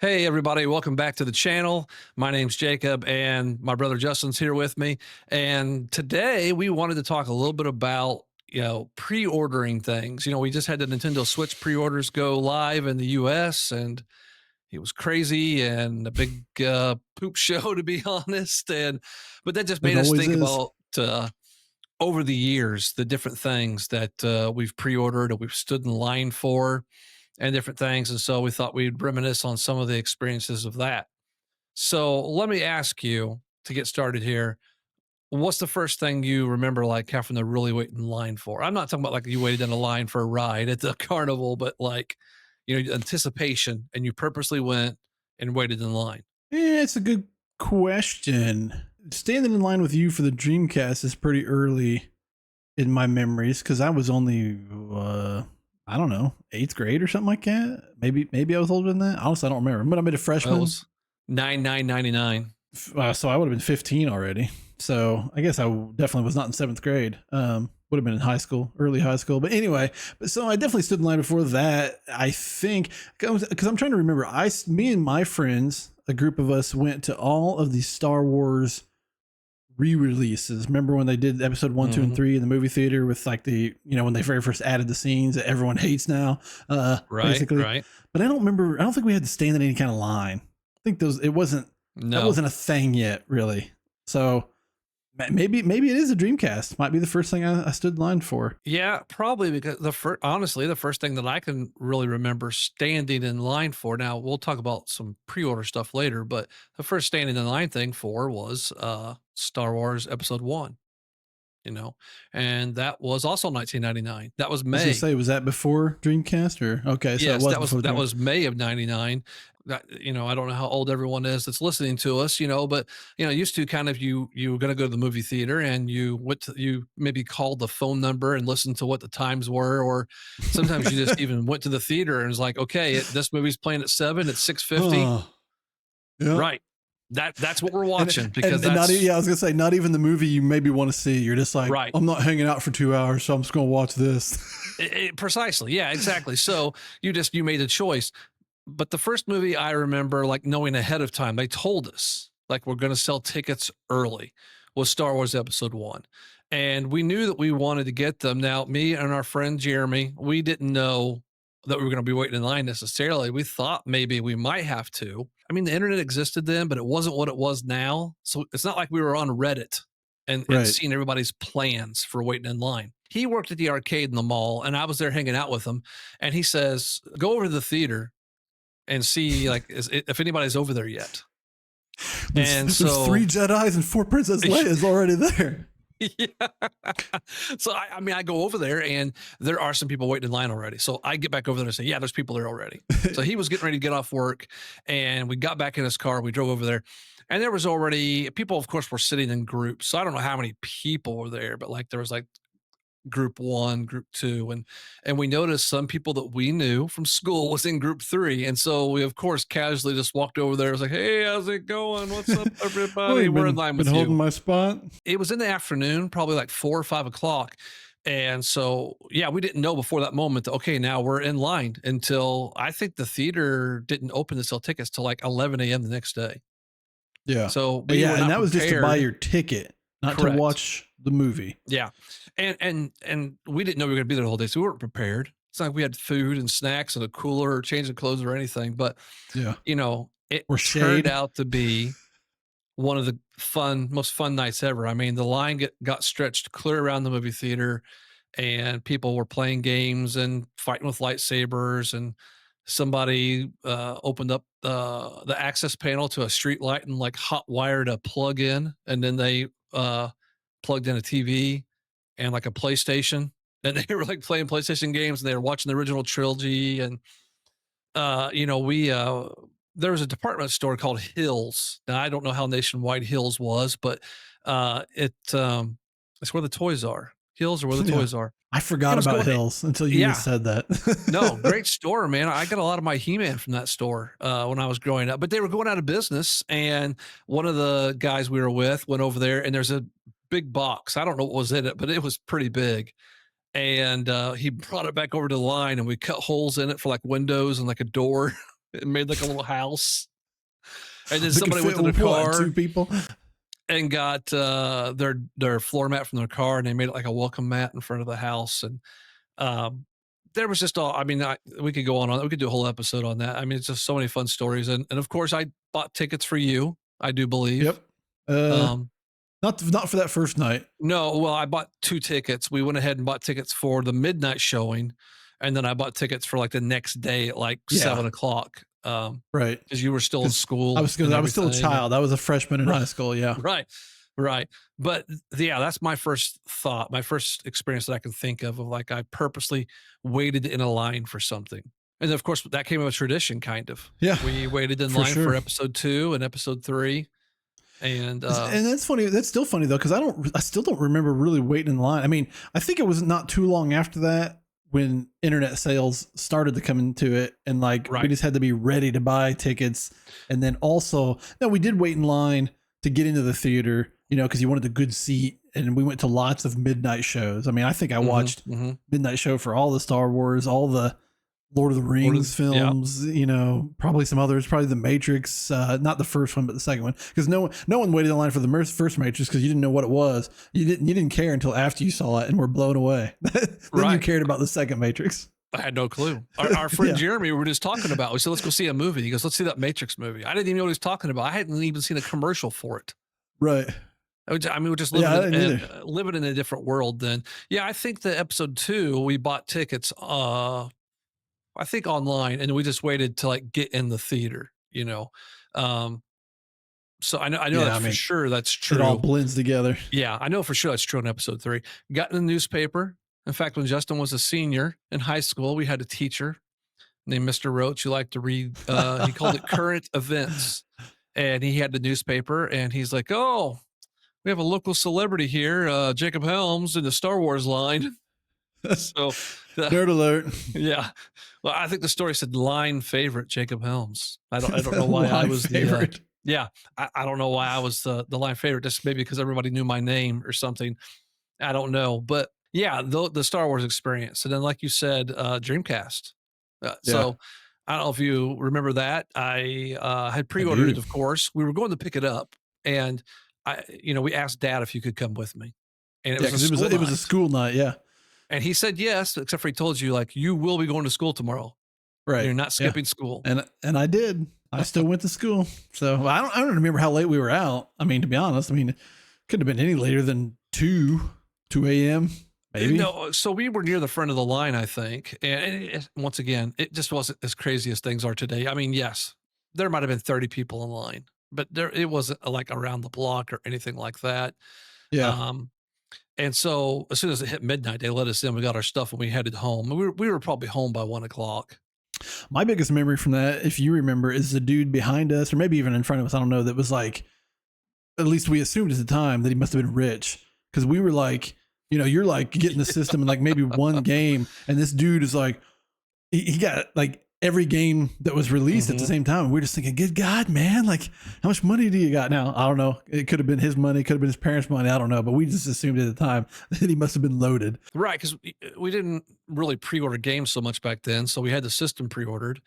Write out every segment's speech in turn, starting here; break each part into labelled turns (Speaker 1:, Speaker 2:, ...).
Speaker 1: Hey, everybody, welcome back to the channel. My name's Jacob, and my brother Justin's here with me. And today we wanted to talk a little bit about, pre ordering things. We just had the Nintendo Switch pre orders go live in the US, and it was crazy and a big poop show, to be honest. But that just
Speaker 2: It
Speaker 1: made us
Speaker 2: always
Speaker 1: think
Speaker 2: is.
Speaker 1: about, over the years, the different things that we've pre ordered or we've stood in line for and different things. And so we thought we'd reminisce on some of the experiences of that. So let me ask you to get started here. What's the first thing you remember like having to really wait in line for? I'm not talking about like you waited in a line for a ride at the carnival, but like, anticipation and you purposely went and waited in line.
Speaker 2: It's a good question. Standing in line with you for the Dreamcast is pretty early in my memories because I was only, I don't know, eighth grade or something like that. Maybe I was older than that. Honestly, I don't remember. But I made a
Speaker 1: Well, it
Speaker 2: freshman,
Speaker 1: was 99.99.
Speaker 2: so I would have been 15 already. So I guess definitely was not in seventh grade. Would have been in high school, early high school. But anyway, so I definitely stood in line before that. I think because I'm trying to remember. Me and my friends, a group of us, went to all of the Star Wars re-releases. Remember when they did episode one, two, and
Speaker 1: Mhm.
Speaker 2: three in the movie theater with like when they very first added the scenes that everyone hates now,
Speaker 1: Right,
Speaker 2: basically.
Speaker 1: right.
Speaker 2: But I don't remember. I don't think we had to stand in any kind of line. I think it wasn't that
Speaker 1: No.
Speaker 2: wasn't a thing yet, really. So maybe it is a Dreamcast. Might be the first thing I stood in line for.
Speaker 1: Yeah, probably because honestly, the first thing that I can really remember standing in line for. Now we'll talk about some pre-order stuff later, but the first standing in line thing for was Star Wars Episode One. You know, and that was also 1999. That was
Speaker 2: I was gonna
Speaker 1: May.
Speaker 2: say, was that before Dreamcast or okay? So it
Speaker 1: Yes,
Speaker 2: was
Speaker 1: that was
Speaker 2: before
Speaker 1: that
Speaker 2: Dream.
Speaker 1: was May of '99. That I don't know how old everyone is that's listening to us, but used to kind of you were going to go to the movie theater and you maybe called the phone number and listened to what the times were, or sometimes you just even went to the theater and was like, okay, this movie's playing at 7, it's 6:50,
Speaker 2: Oh, yeah.
Speaker 1: right? That's what we're
Speaker 2: And
Speaker 1: watching because
Speaker 2: and not
Speaker 1: that's
Speaker 2: yeah, I was gonna say not even the movie you maybe want to see. You're just like,
Speaker 1: right.
Speaker 2: I'm not hanging out for 2 hours, so I'm just gonna watch this.
Speaker 1: Precisely, yeah, exactly. So you made a choice. But the first movie I remember like knowing ahead of time, they told us like we're going to sell tickets early was Star Wars Episode 1. And we knew that we wanted to get them. Now, me and our friend Jeremy, we didn't know that we were going to be waiting in line necessarily. We thought maybe we might have to. I mean, the internet existed then, but it wasn't what it was now. So it's not like we were on Reddit and
Speaker 2: Right.
Speaker 1: seeing everybody's plans for waiting in line. He worked at the arcade in the mall, and I was there hanging out with him. And he says, "Go over to the theater and see like if anybody's over there yet." And
Speaker 2: There's three
Speaker 1: so
Speaker 2: Jedi's and four Princess Leia's already there.
Speaker 1: yeah. So I mean I go over there and there are some people waiting in line already. So I get back over there and say, yeah, there's people there already. So he was getting ready to get off work and we got back in his car. We drove over there and there was already people, of course, were sitting in groups. So I don't know how many people were there, but like there was like group one, group two, and we noticed some people that we knew from school was in group three. And so we of course casually just walked over there. It was like, hey, how's it going? What's up,
Speaker 2: Oh,
Speaker 1: everybody?
Speaker 2: you've
Speaker 1: We're in
Speaker 2: been
Speaker 1: line
Speaker 2: been
Speaker 1: with
Speaker 2: holding
Speaker 1: you.
Speaker 2: my spot.
Speaker 1: It was in the afternoon, probably like 4 or 5 o'clock. And so, yeah, we didn't know before that moment that, okay, now we're in line until I think the theater didn't open to sell tickets till like 11 a.m. the next day.
Speaker 2: Yeah,
Speaker 1: So we were
Speaker 2: yeah, and
Speaker 1: not
Speaker 2: that was just to buy
Speaker 1: prepared.
Speaker 2: your ticket, not to
Speaker 1: Correct.
Speaker 2: watch the movie.
Speaker 1: Yeah. And we didn't know we were gonna be there the whole day, so we weren't prepared. It's not like we had food and snacks and a cooler or change of clothes or anything, but
Speaker 2: Yeah,
Speaker 1: it
Speaker 2: or
Speaker 1: turned
Speaker 2: shade.
Speaker 1: out to be one of the most fun nights ever. I mean, the line got stretched clear around the movie theater and people were playing games and fighting with lightsabers, and somebody opened up the access panel to a street light and like hot wired a plug in, and then they plugged in a TV and like a PlayStation, and they were like playing PlayStation games and they were watching the original trilogy. And we there was a department store called Hills. Now I don't know how nationwide Hills was, but it's where the toys are. Hills are where the
Speaker 2: Yeah,
Speaker 1: toys are.
Speaker 2: I
Speaker 1: It
Speaker 2: forgot
Speaker 1: was
Speaker 2: about
Speaker 1: going,
Speaker 2: Hills until you just
Speaker 1: yeah,
Speaker 2: said that.
Speaker 1: no, great store, man. I got a lot of my He-Man from that store when I was growing up, but they were going out of business. And one of the guys we were with went over there, and there's a big box. I don't know what was in it, but it was pretty big. And he brought it back over to the line, and we cut holes in it for like windows and like a door. It made like a little house, and then
Speaker 2: They could
Speaker 1: somebody went
Speaker 2: fit
Speaker 1: to the
Speaker 2: what,
Speaker 1: car
Speaker 2: two people?
Speaker 1: and got their floor mat from their car, and they made it like a welcome mat in front of the house. And um, there was just all. I mean, we could go on. We could do a whole episode on that. I mean, it's just so many fun stories, and of course, I bought tickets for you. I do believe.
Speaker 2: Yep. Uh,
Speaker 1: Um,
Speaker 2: not for that first night.
Speaker 1: no, well, I bought 2 tickets. We went ahead and bought tickets for the midnight showing, and then I bought tickets for, like, the next day at, like,
Speaker 2: Yeah.
Speaker 1: 7:00,
Speaker 2: Right.
Speaker 1: because you were still in
Speaker 2: Because
Speaker 1: school and
Speaker 2: I was still a
Speaker 1: everything, and
Speaker 2: child. I was a freshman in
Speaker 1: Right,
Speaker 2: high school. Yeah.
Speaker 1: right, right. But, yeah, that's my first thought, my first experience that I can think of, like, I purposely waited in a line for something. And, of course, that came of a tradition, kind of.
Speaker 2: Yeah.
Speaker 1: We waited in
Speaker 2: For
Speaker 1: line for
Speaker 2: sure.
Speaker 1: episode 2 and episode 3, and,
Speaker 2: And that's funny. That's still funny though, because I still don't remember really waiting in line. I mean, I think it was not too long after that when internet sales started to come into it, and like we
Speaker 1: Right.
Speaker 2: just had to be ready to buy tickets. And then also, no, we did wait in line to get into the theater, because you wanted a good seat. And we went to lots of midnight shows. I mean, I think I
Speaker 1: Mhm,
Speaker 2: watched
Speaker 1: mhm.
Speaker 2: midnight show for all the Star Wars, all the Lord of the
Speaker 1: What is
Speaker 2: Rings
Speaker 1: Yeah.
Speaker 2: films, probably some others, probably the Matrix, not the first one, but the second one. Because no one waited in line for the first Matrix because you didn't know what it was. You didn't care until after you saw it and were blown away. Then you
Speaker 1: Right.
Speaker 2: cared about the second Matrix.
Speaker 1: I had no clue. Our friend
Speaker 2: Yeah,
Speaker 1: Jeremy, we were just talking about. We said, "Let's go see a movie." He goes, "Let's see that Matrix movie." I didn't even know what he was talking about. I hadn't even seen a commercial for it.
Speaker 2: right.
Speaker 1: I mean, we're just
Speaker 2: Yeah,
Speaker 1: living
Speaker 2: I
Speaker 1: in
Speaker 2: didn't either.
Speaker 1: living in a different world then. Yeah, I think the episode 2, we bought tickets, I think online, and we just waited to, like, get in the theater, you know? Um, so I know
Speaker 2: Yeah,
Speaker 1: that
Speaker 2: I
Speaker 1: for
Speaker 2: mean,
Speaker 1: sure that's
Speaker 2: it all
Speaker 1: true.
Speaker 2: blends together.
Speaker 1: Yeah, I know for sure that's true in episode 3. Got in the newspaper. In fact, when Justin was a senior in high school, we had a teacher named Mr. Roach who liked to read, he called it current events. And he had the newspaper and he's like, "Oh, we have a local celebrity here, Jacob Helms in the Star Wars line." So, the,
Speaker 2: Nerd alert.
Speaker 1: yeah. Well, I think the story said line favorite Jacob Helms. I don't know why I
Speaker 2: My
Speaker 1: was the,
Speaker 2: favorite.
Speaker 1: yeah, I don't know why I was the line favorite, just maybe because everybody knew my name or something. I don't know, but yeah, the Star Wars experience, and then like you said, Dreamcast.
Speaker 2: Yeah,
Speaker 1: So I don't know if you remember that. I had
Speaker 2: I
Speaker 1: pre-ordered
Speaker 2: do.
Speaker 1: it, of course. We were going to pick it up, and we asked Dad if you could come with me, and it
Speaker 2: Yeah,
Speaker 1: was a
Speaker 2: because it was
Speaker 1: school
Speaker 2: it was a
Speaker 1: night,
Speaker 2: school night. Yeah,
Speaker 1: and he said yes, except for he told you like you will be going to school tomorrow.
Speaker 2: right.
Speaker 1: You're not
Speaker 2: Yeah,
Speaker 1: skipping school.
Speaker 2: and I did. I still went to school. So I don't remember how late we were out. I mean, to be honest, I mean, it couldn't have been any later than 2 a.m. maybe.
Speaker 1: No, so we were near the front of the line, I think. And once again, it just wasn't as crazy as things are today. I mean, yes, there might have been 30 people in line, but it wasn't like around the block or anything like that.
Speaker 2: Yeah.
Speaker 1: Um, and so as soon as it hit midnight, they let us in. We got our stuff and we headed home. We were probably home by 1 o'clock.
Speaker 2: My biggest memory from that, if you remember, is the dude behind us, or maybe even in front of us. I don't know. That was like, at least we assumed at the time that he must have been rich, because we were like, you're like getting the system in like maybe one game, and this dude is like, he got like every game that was released at the
Speaker 1: Mhm.
Speaker 2: same time. We're just thinking, good God, man, like how much money do you got now? I don't know. It could have been his money, could have been his parents' money. I don't know, but we just assumed at the time that he must have been loaded.
Speaker 1: Right. Cause we didn't really pre-order games so much back then. So we had the system pre-ordered.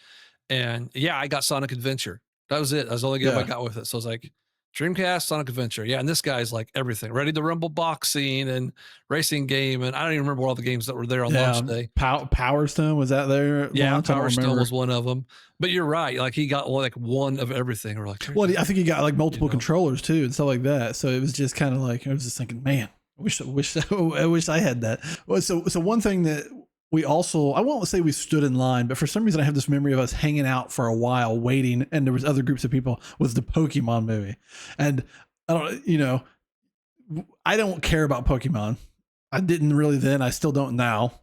Speaker 1: And yeah, I got Sonic Adventure. That was it. That was the only game I
Speaker 2: Yeah.
Speaker 1: got with it. So I was like, Dreamcast, Sonic Adventure. Yeah, and this guy's like everything. Ready to Rumble boxing and racing game, and I don't even remember all the games that were there on launch
Speaker 2: Yeah.
Speaker 1: day.
Speaker 2: Power Stone, was that there at
Speaker 1: Yeah,
Speaker 2: launch? I don't
Speaker 1: Power Stone
Speaker 2: remember.
Speaker 1: was one of them. But you're right. Like he got like one of everything. Or like,
Speaker 2: Well, I think he got like
Speaker 1: you
Speaker 2: multiple
Speaker 1: know,
Speaker 2: controllers too and stuff like that. So it was just kind of like, I was just thinking, man, I wish I had that. Well, so one thing that we also, I won't say we stood in line, but for some reason I have this memory of us hanging out for a while waiting, and there was other groups of people, was the Pokemon movie. And I don't, I don't care about Pokemon. I didn't really then. I still don't now.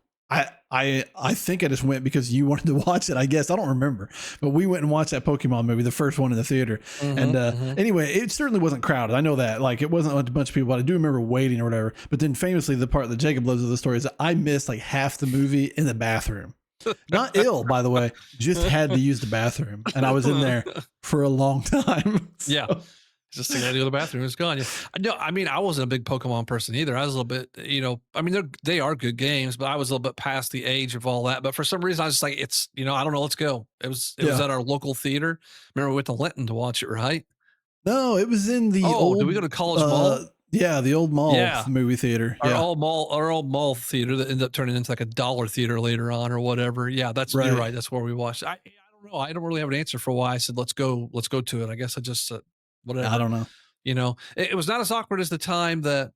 Speaker 2: I think I just went because you wanted to watch it. I guess I don't remember, but we went and watched that Pokemon movie, the first one in the theater. And
Speaker 1: mhm.
Speaker 2: anyway, it certainly wasn't crowded. I know that. Like it wasn't a bunch of people, but I do remember waiting or whatever. But then famously, the part that Jacob loves of the story is that I missed like half the movie in the bathroom. Not ill, by the way. Just had to use the bathroom, and I was in there for a long time.
Speaker 1: Yeah.
Speaker 2: So,
Speaker 1: Just to go to the bathroom, it's gone. Yeah. No, I mean, I wasn't a big Pokemon person either. I was a little bit, I mean, they are good games, but I was a little bit past the age of all that. But for some reason, I was just like, I don't know, let's go. It was
Speaker 2: Yeah.
Speaker 1: at our local theater. Remember we went to Linton to watch it, right?
Speaker 2: No, it was in the
Speaker 1: Oh, did we
Speaker 2: old,
Speaker 1: go to College Mall?
Speaker 2: yeah, the old mall
Speaker 1: Yeah.
Speaker 2: movie theater. Yeah.
Speaker 1: Our old mall theater that ended up turning into like a dollar theater later on or whatever. Yeah, you're
Speaker 2: Right.
Speaker 1: right. That's where we watched. I don't know. I don't really have an answer for why I said let's go to it. I guess I just said
Speaker 2: I
Speaker 1: whatever.
Speaker 2: don't know.
Speaker 1: It was not as awkward as the time that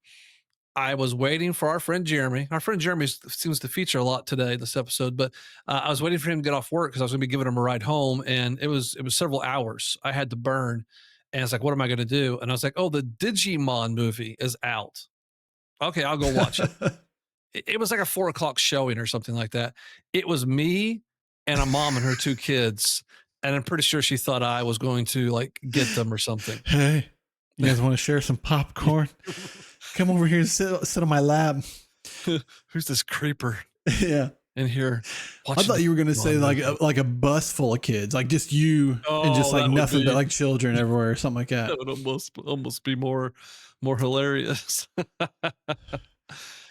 Speaker 1: I was waiting for our friend Jeremy. Our friend Jeremy seems to feature a lot today, this episode, but I was waiting for him to get off work because I was going to be giving him a ride home, and it was several hours I had to burn, and it's like, what am I going to do? And I was like, oh, the Digimon movie is out. Okay, I'll go watch it. It was like a 4 o'clock showing or something like that. It was me and a mom and her two kids, and I'm pretty sure she thought I was going to like get them or something.
Speaker 2: Hey, you guys want to share some popcorn? Come over here and sit on my lap.
Speaker 1: Who's this creeper
Speaker 2: Yeah.
Speaker 1: in here
Speaker 2: I
Speaker 1: watching
Speaker 2: thought you were going to say
Speaker 1: Digimon
Speaker 2: like
Speaker 1: movie?
Speaker 2: like a bus full of kids, like just you and just
Speaker 1: Oh,
Speaker 2: like
Speaker 1: that would
Speaker 2: nothing but
Speaker 1: be
Speaker 2: like children everywhere or something like that.
Speaker 1: that would almost be more hilarious.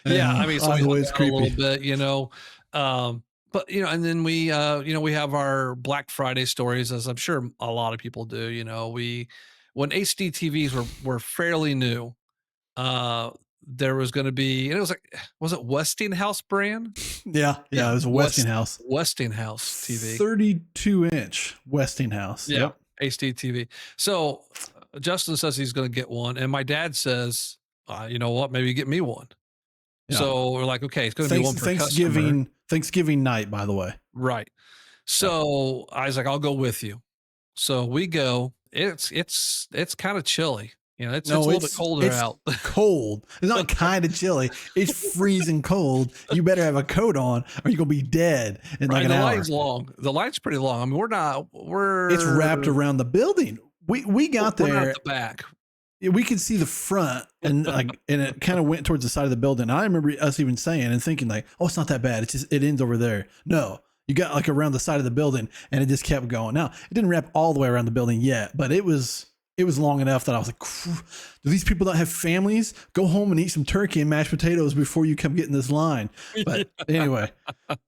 Speaker 1: Yeah, I
Speaker 2: Yeah,
Speaker 1: mean, so we
Speaker 2: either way,
Speaker 1: hung
Speaker 2: it's
Speaker 1: out a little
Speaker 2: creepy.
Speaker 1: bit. But and then we have our Black Friday stories, as I'm sure a lot of people do. We when HD TVs were fairly new, uh, there was going to be, and it was like, was it Westinghouse brand?
Speaker 2: Yeah,
Speaker 1: Yeah,
Speaker 2: yeah, it was a Westinghouse,
Speaker 1: Westinghouse TV.
Speaker 2: 32-inch Westinghouse.
Speaker 1: Yeah,
Speaker 2: Yep.
Speaker 1: HD TV. So Justin says he's going to get one, and my dad says, you know what, maybe get me one.
Speaker 2: Yeah.
Speaker 1: So we're like, okay, it's going to be one per customer.
Speaker 2: Thanksgiving night, by the way.
Speaker 1: Right.
Speaker 2: Yeah.
Speaker 1: So I was like, I'll go with you. So we go. It's kind of chilly. It's a
Speaker 2: No,
Speaker 1: little bit colder
Speaker 2: it's
Speaker 1: out.
Speaker 2: cold. It's not kind of chilly. It's freezing cold. You better have a coat on, or you're gonna be dead in like
Speaker 1: Right.
Speaker 2: an
Speaker 1: The
Speaker 2: hour.
Speaker 1: line's long. The line's pretty long. I mean,
Speaker 2: It's wrapped around the building. We got
Speaker 1: we're not at
Speaker 2: there.
Speaker 1: the back.
Speaker 2: We could see the front, and it kind of went towards the side of the building. I remember us even saying and thinking like, "Oh, it's not that bad. It's just it ends over there." No, you got like around the side of the building, and it just kept going. Now it didn't wrap all the way around the building yet, but it was long enough that I was like, do these people not have families? Go home and eat some turkey and mashed potatoes before you come get in this line. But anyway,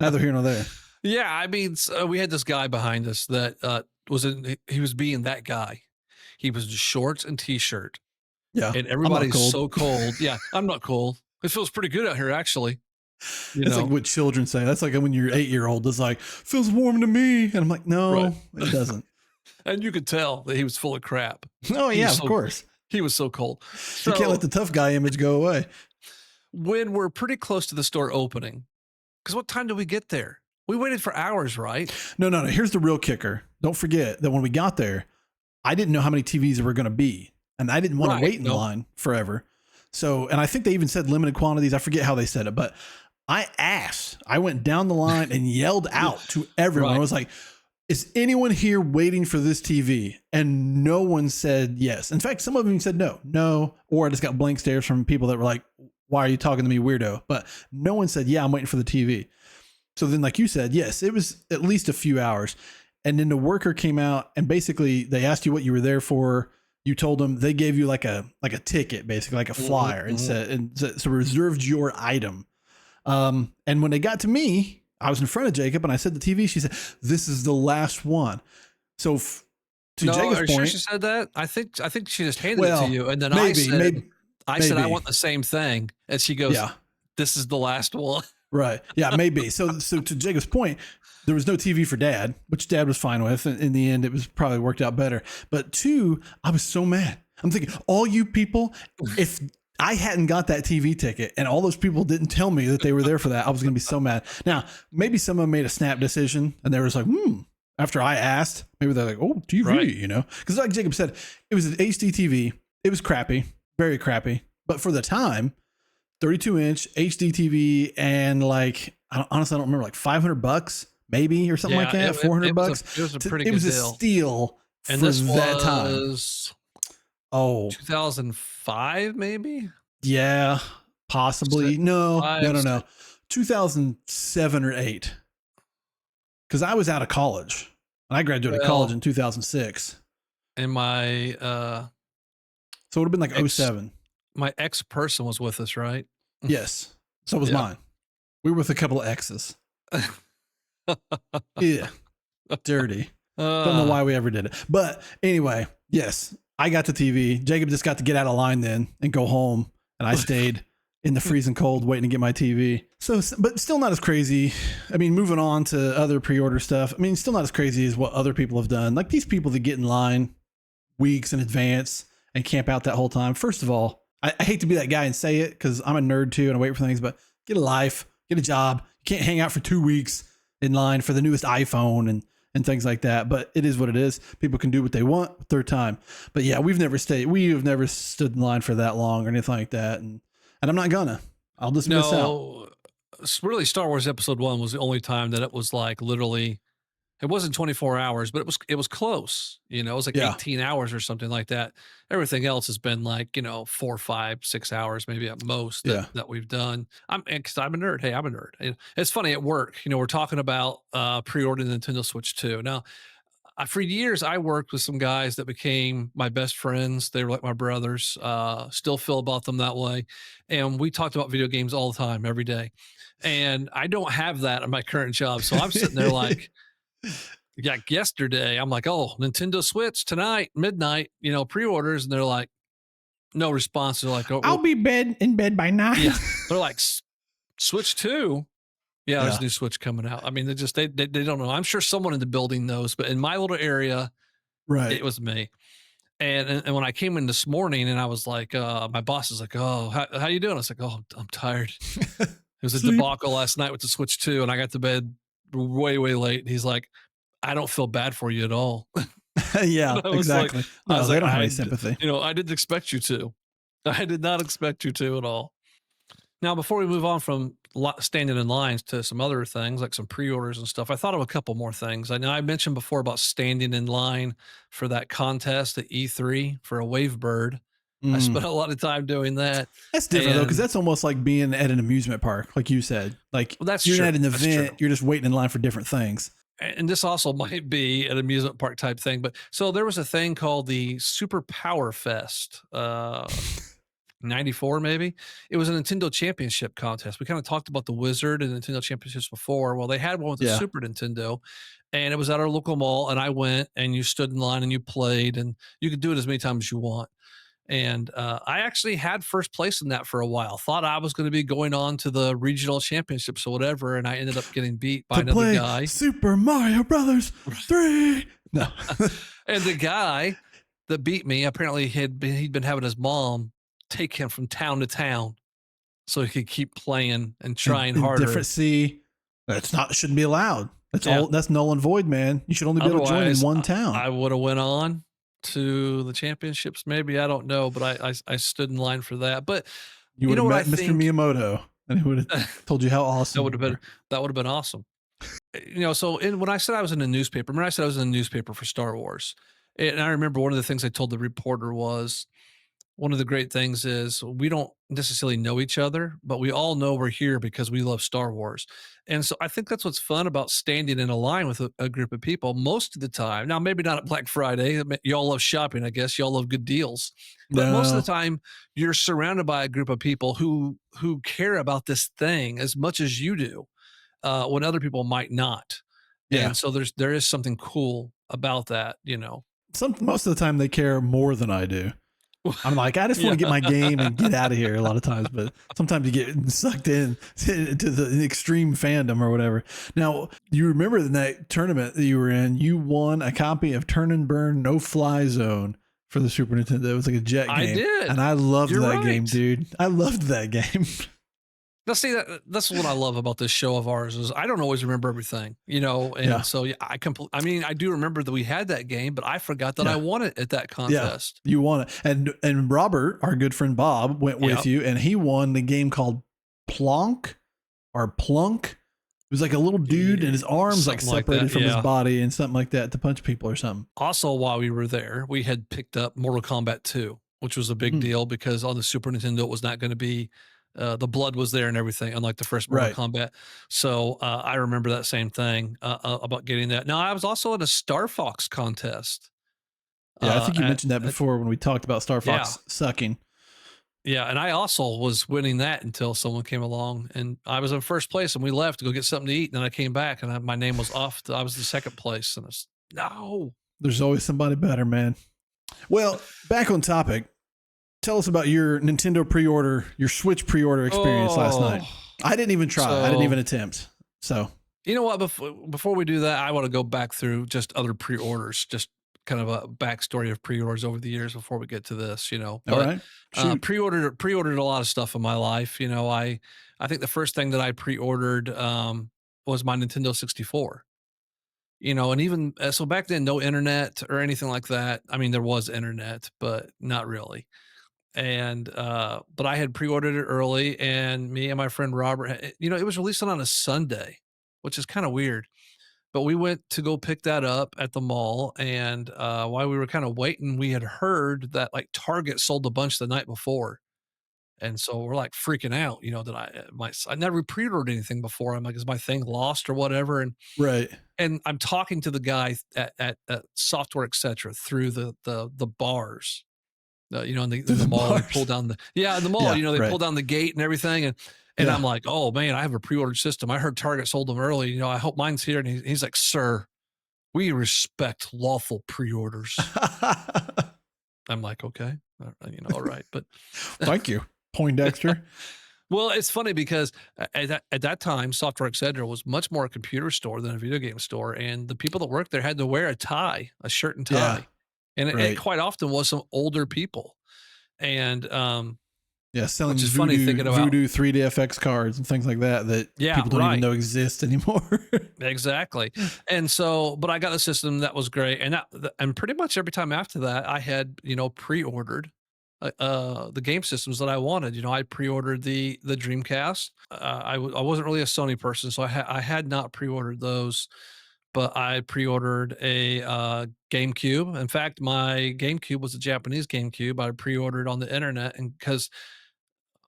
Speaker 2: neither here nor there.
Speaker 1: Yeah, I mean, so we had this guy behind us that he was being that guy. He was in shorts and t-shirt,
Speaker 2: Yeah,
Speaker 1: and
Speaker 2: I'm not
Speaker 1: everybody's
Speaker 2: cold.
Speaker 1: so cold. Yeah, I'm not cold. It feels pretty good out here, actually. You
Speaker 2: That's like
Speaker 1: know,
Speaker 2: what children say. That's like when your 8-year-old is like, feels warm to me. And I'm like,
Speaker 1: right?
Speaker 2: no, it doesn't.
Speaker 1: And you could tell that he was full of crap.
Speaker 2: Oh,
Speaker 1: He
Speaker 2: yeah,
Speaker 1: was
Speaker 2: of
Speaker 1: so
Speaker 2: course.
Speaker 1: he was so cold.
Speaker 2: You can't let
Speaker 1: So
Speaker 2: the tough guy image go away.
Speaker 1: when we're pretty close to the store opening, because what time did we get there? We waited for hours, right?
Speaker 2: No, no, no. Here's the real kicker. Don't forget that when we got there, I didn't know how many TVs there were going to be, and I didn't want to
Speaker 1: Right.
Speaker 2: wait in
Speaker 1: No.
Speaker 2: line forever. So, and I think they even said limited quantities. I forget how they said it, but I asked. I went down the line and yelled out to everyone.
Speaker 1: Right.
Speaker 2: I was like, "Is anyone here waiting for this TV?" And no one said yes. In fact, some of them said no, or I just got blank stares from people that were like, "Why are you talking to me, weirdo?" But no one said, "Yeah, I'm waiting for the TV." So then, like you said, yes, it was at least a few hours. And then the worker came out and basically they asked you what you were there for. You told them, they gave you like a ticket, basically like a flyer, and so reserved your item. And when they got to me, I was in front of Jacob and I said the TV. She said, "This is the last one." So to
Speaker 1: No, are
Speaker 2: Jacob's
Speaker 1: you sure
Speaker 2: point,
Speaker 1: she said that? I think she just handed it
Speaker 2: well,
Speaker 1: to you, and then
Speaker 2: maybe, maybe,
Speaker 1: I said I
Speaker 2: maybe,
Speaker 1: want the same thing, and she goes,
Speaker 2: yeah.
Speaker 1: "This is the last one."
Speaker 2: Right. Yeah, maybe. So to Jacob's point, there was no TV for Dad, which Dad was fine with. In the end, it was probably worked out better. But two, I was so mad. I'm thinking, all you people, if I hadn't got that TV ticket and all those people didn't tell me that they were there for that, I was going to be so mad. Now, maybe someone made a snap decision and they were just like, after I asked, maybe they're like, "Oh, TV,
Speaker 1: Right.
Speaker 2: Because like Jacob said, it was an HD TV. It was crappy, very crappy. But for the time, 32-inch HD TV, and like, honestly, I don't remember, like $500 maybe or something like that,
Speaker 1: it,
Speaker 2: 400
Speaker 1: it was
Speaker 2: bucks.
Speaker 1: it was a pretty
Speaker 2: It
Speaker 1: good
Speaker 2: was a
Speaker 1: deal,
Speaker 2: steal
Speaker 1: and
Speaker 2: for
Speaker 1: this
Speaker 2: that time.
Speaker 1: was
Speaker 2: Oh,
Speaker 1: 2005, maybe
Speaker 2: yeah, possibly. No, no,
Speaker 1: five,
Speaker 2: no, no. 2007 or 8. Because I was out of college. I graduated college
Speaker 1: well,
Speaker 2: in 2006.
Speaker 1: and my
Speaker 2: So it would have been like oh
Speaker 1: Ex
Speaker 2: 07.
Speaker 1: my ex person was with us, right?
Speaker 2: Yes. So was
Speaker 1: Yeah.
Speaker 2: mine. We were with a couple of exes. Yeah. Dirty. Don't know
Speaker 1: Uh,
Speaker 2: why we ever did it. But anyway, yes, I got the TV. Jacob just got to get out of line then and go home. And I stayed in the freezing cold waiting to get my TV. So, but still not as crazy. I mean, moving on to other pre order stuff. I mean, still not as crazy as what other people have done. Like these people that get in line weeks in advance and camp out that whole time. First of all, I hate to be that guy and say it because I'm a nerd too and I wait for things, but get a life, get a job. You can't hang out for 2 weeks in line for the newest iPhone and things like that. But it is what it is. People can do what they want with their time. But yeah, we have never stood in line for that long or anything like that. And I'm not gonna. I'll just miss out.
Speaker 1: no, really, Star Wars Episode 1 was the only time that it was like literally it wasn't 24 hours, but it was close. It was like
Speaker 2: Yeah.
Speaker 1: 18 hours or something like that. Everything else has been like, 4, 5, 6 hours, maybe at most that
Speaker 2: Yeah.
Speaker 1: that we've done. Because I'm a nerd. Hey, I'm a nerd. And it's funny at work, we're talking about pre-ordering the Nintendo Switch 2. Now, for years, I worked with some guys that became my best friends. They were like my brothers. Still feel about them that way. And we talked about video games all the time, every day. And I don't have that in my current job. So I'm sitting there like, yesterday, I'm like, oh, Nintendo Switch tonight, midnight, pre-orders. And they're like, no response. They're like, oh,
Speaker 2: I'll be in bed by nine.
Speaker 1: yeah. They're like, Switch 2. Yeah, there's
Speaker 2: Yeah.
Speaker 1: a new Switch coming out. I mean, they don't know. I'm sure someone in the building knows, but in my little area,
Speaker 2: Right.
Speaker 1: it was me. And when I came in this morning and I was like, my boss is like, oh, how you doing? I was like, oh, I'm tired. It was a
Speaker 2: Sleep.
Speaker 1: debacle last night with the Switch 2, and I got to bed way, way late. And he's like, I don't feel bad for you at all.
Speaker 2: Yeah,
Speaker 1: And I was like,
Speaker 2: exactly. No, they don't have any sympathy.
Speaker 1: I didn't expect you to. I did not expect you to at all. Now, before we move on from standing in lines to some other things like some pre-orders and stuff, I thought of a couple more things. I know I mentioned before about standing in line for that contest at E3 for a wave bird. I
Speaker 2: Mm.
Speaker 1: spent a lot of time doing that,
Speaker 2: That's different though, because
Speaker 1: and
Speaker 2: that's almost like being at an amusement park, like you said. Like
Speaker 1: well, that's
Speaker 2: you're
Speaker 1: true.
Speaker 2: at an
Speaker 1: That's true.
Speaker 2: event, you're just waiting in line for different things.
Speaker 1: And this also might be an amusement park type thing, but so there was a thing called the Super Power Fest. 94 maybe. It was a Nintendo Championship contest. We kind of talked about the Wizard and Nintendo Championships before. Well, they had one with the
Speaker 2: Yeah.
Speaker 1: Super Nintendo, and it was at our local mall, and I went, and you stood in line and you played, and you could do it as many times as you want. And I actually had first place in that for a while. Thought I was going to be going on to the regional championships or whatever, and I ended up getting beat by
Speaker 2: To
Speaker 1: another
Speaker 2: play
Speaker 1: guy.
Speaker 2: Super Mario Brothers 3. No.
Speaker 1: And the guy that beat me apparently he'd been having his mom take him from town to town so he could keep playing and trying
Speaker 2: in
Speaker 1: harder.
Speaker 2: different C. That's not shouldn't be allowed. That's
Speaker 1: Yeah.
Speaker 2: all that's null and void, man. You should only be able to join in
Speaker 1: Otherwise,
Speaker 2: one town.
Speaker 1: I would have went on to the championships. Maybe I don't know, but I stood in line for that. But
Speaker 2: You
Speaker 1: you
Speaker 2: would
Speaker 1: know
Speaker 2: have
Speaker 1: what I
Speaker 2: met Mr.
Speaker 1: think
Speaker 2: Miyamoto and he would have told you how
Speaker 1: that
Speaker 2: awesome
Speaker 1: would
Speaker 2: you
Speaker 1: have been
Speaker 2: were.
Speaker 1: awesome. So when I said I was in a newspaper, remember I said I was in a newspaper for Star Wars, and I remember one of the things I told the reporter was one of the great things is we don't necessarily know each other, but we all know we're here because we love Star Wars. And so I think that's what's fun about standing in a line with a group of people most of the time. Now, maybe not at Black Friday. Y'all love shopping, I guess. Y'all love good deals. But most of
Speaker 2: No.
Speaker 1: the time, you're surrounded by a group of people who care about this thing as much as you do, when other people might not.
Speaker 2: Yeah.
Speaker 1: And so there is something cool about that.
Speaker 2: Most of the time they care more than I do. I'm like, I just want
Speaker 1: Yeah.
Speaker 2: to get my game and get out of here a lot of times, but sometimes you get sucked in to the extreme fandom or whatever. Now, you remember in that tournament that you were in, you won a copy of Turn and Burn No Fly Zone for the Super Nintendo. It was like a jet
Speaker 1: I
Speaker 2: game.
Speaker 1: did.
Speaker 2: And I loved
Speaker 1: You're
Speaker 2: that game,
Speaker 1: right.
Speaker 2: dude. I loved that game.
Speaker 1: Now, see that's what I love about this show of ours is I don't always remember everything. And
Speaker 2: Yeah.
Speaker 1: so yeah, I mean, I do remember that we had that game, but I forgot that I
Speaker 2: Yeah.
Speaker 1: won it at that
Speaker 2: Yeah.
Speaker 1: contest.
Speaker 2: You won it. And Robert, our good friend Bob, went with
Speaker 1: Yep.
Speaker 2: you and he won the game called Plonk or Plunk. It was like a little dude and his arms like
Speaker 1: Something like
Speaker 2: separated
Speaker 1: that,
Speaker 2: from his
Speaker 1: yeah.
Speaker 2: body and something like that to punch people or something.
Speaker 1: Also, while we were there, we had picked up Mortal Kombat 2, which was a big
Speaker 2: Mm.
Speaker 1: deal because on the Super Nintendo it was not going to be the blood was there and everything, unlike the first Mortal
Speaker 2: Right.
Speaker 1: Kombat. So I remember that same thing about getting that. Now I was also in a Star Fox contest.
Speaker 2: Yeah, I think you
Speaker 1: At,
Speaker 2: mentioned that
Speaker 1: at
Speaker 2: before when we talked about Star
Speaker 1: yeah,
Speaker 2: Fox sucking.
Speaker 1: yeah, and I also was winning that until someone came along, and I was in first place, and we left to go get something to eat, and then I came back, and my name was off. I was the second place, and I was no.
Speaker 2: There's always somebody better, man. Well, back on topic. Tell us about your Nintendo pre-order, your Switch pre-order experience last night.
Speaker 1: Oh,
Speaker 2: I didn't even try. I didn't
Speaker 1: so
Speaker 2: even attempt. So,
Speaker 1: you know what? Before we do that, I want to go back through just other pre-orders, just kind of a backstory of pre-orders over the years before we get to this,
Speaker 2: all
Speaker 1: But
Speaker 2: right, shoot.
Speaker 1: pre-ordered a lot of stuff in my life. I think the first thing that I pre-ordered was my Nintendo 64. And even so back then, no internet or anything like that. I mean, there was internet, but not really. And but I had pre-ordered it early, and me and my friend Robert, it was released on a Sunday, which is kind of weird. But we went to go pick that up at the mall, and while we were kind of waiting, we had heard that like Target sold a bunch the night before, and so we're like freaking out, that I never pre-ordered anything before. I'm like, is my thing lost or whatever?
Speaker 2: Right.
Speaker 1: And I'm talking to the guy at Software Etc. through the bars, in the
Speaker 2: The
Speaker 1: mall. They pull
Speaker 2: bars.
Speaker 1: down in the mall.
Speaker 2: Yeah,
Speaker 1: They
Speaker 2: right.
Speaker 1: pull down the gate and everything, and
Speaker 2: Yeah.
Speaker 1: I'm like, oh man, I have a pre-ordered system. I heard Target sold them early. I hope mine's here. And he's like, sir, we respect lawful pre-orders. I'm like, okay, all right, but
Speaker 2: Thank you, Poindexter.
Speaker 1: well, it's funny because at that time, Software Etc. was much more a computer store than a video game store, and the people that worked there had to wear a shirt and
Speaker 2: Yeah,
Speaker 1: tie, and it
Speaker 2: right.
Speaker 1: quite often was some older people, and
Speaker 2: Yeah,
Speaker 1: which
Speaker 2: selling
Speaker 1: is funny thinking about.
Speaker 2: Voodoo 3DFX cards and things like that that
Speaker 1: Yeah,
Speaker 2: people don't even
Speaker 1: right.
Speaker 2: know exist anymore.
Speaker 1: Exactly. And so, but I got a system that was great. And pretty much every time after that, I had, pre-ordered the game systems that I wanted. I pre-ordered the Dreamcast. I wasn't really a Sony person, so I had not pre-ordered those, but I pre-ordered a GameCube. In fact, my GameCube was a Japanese GameCube. I pre-ordered on the internet, and because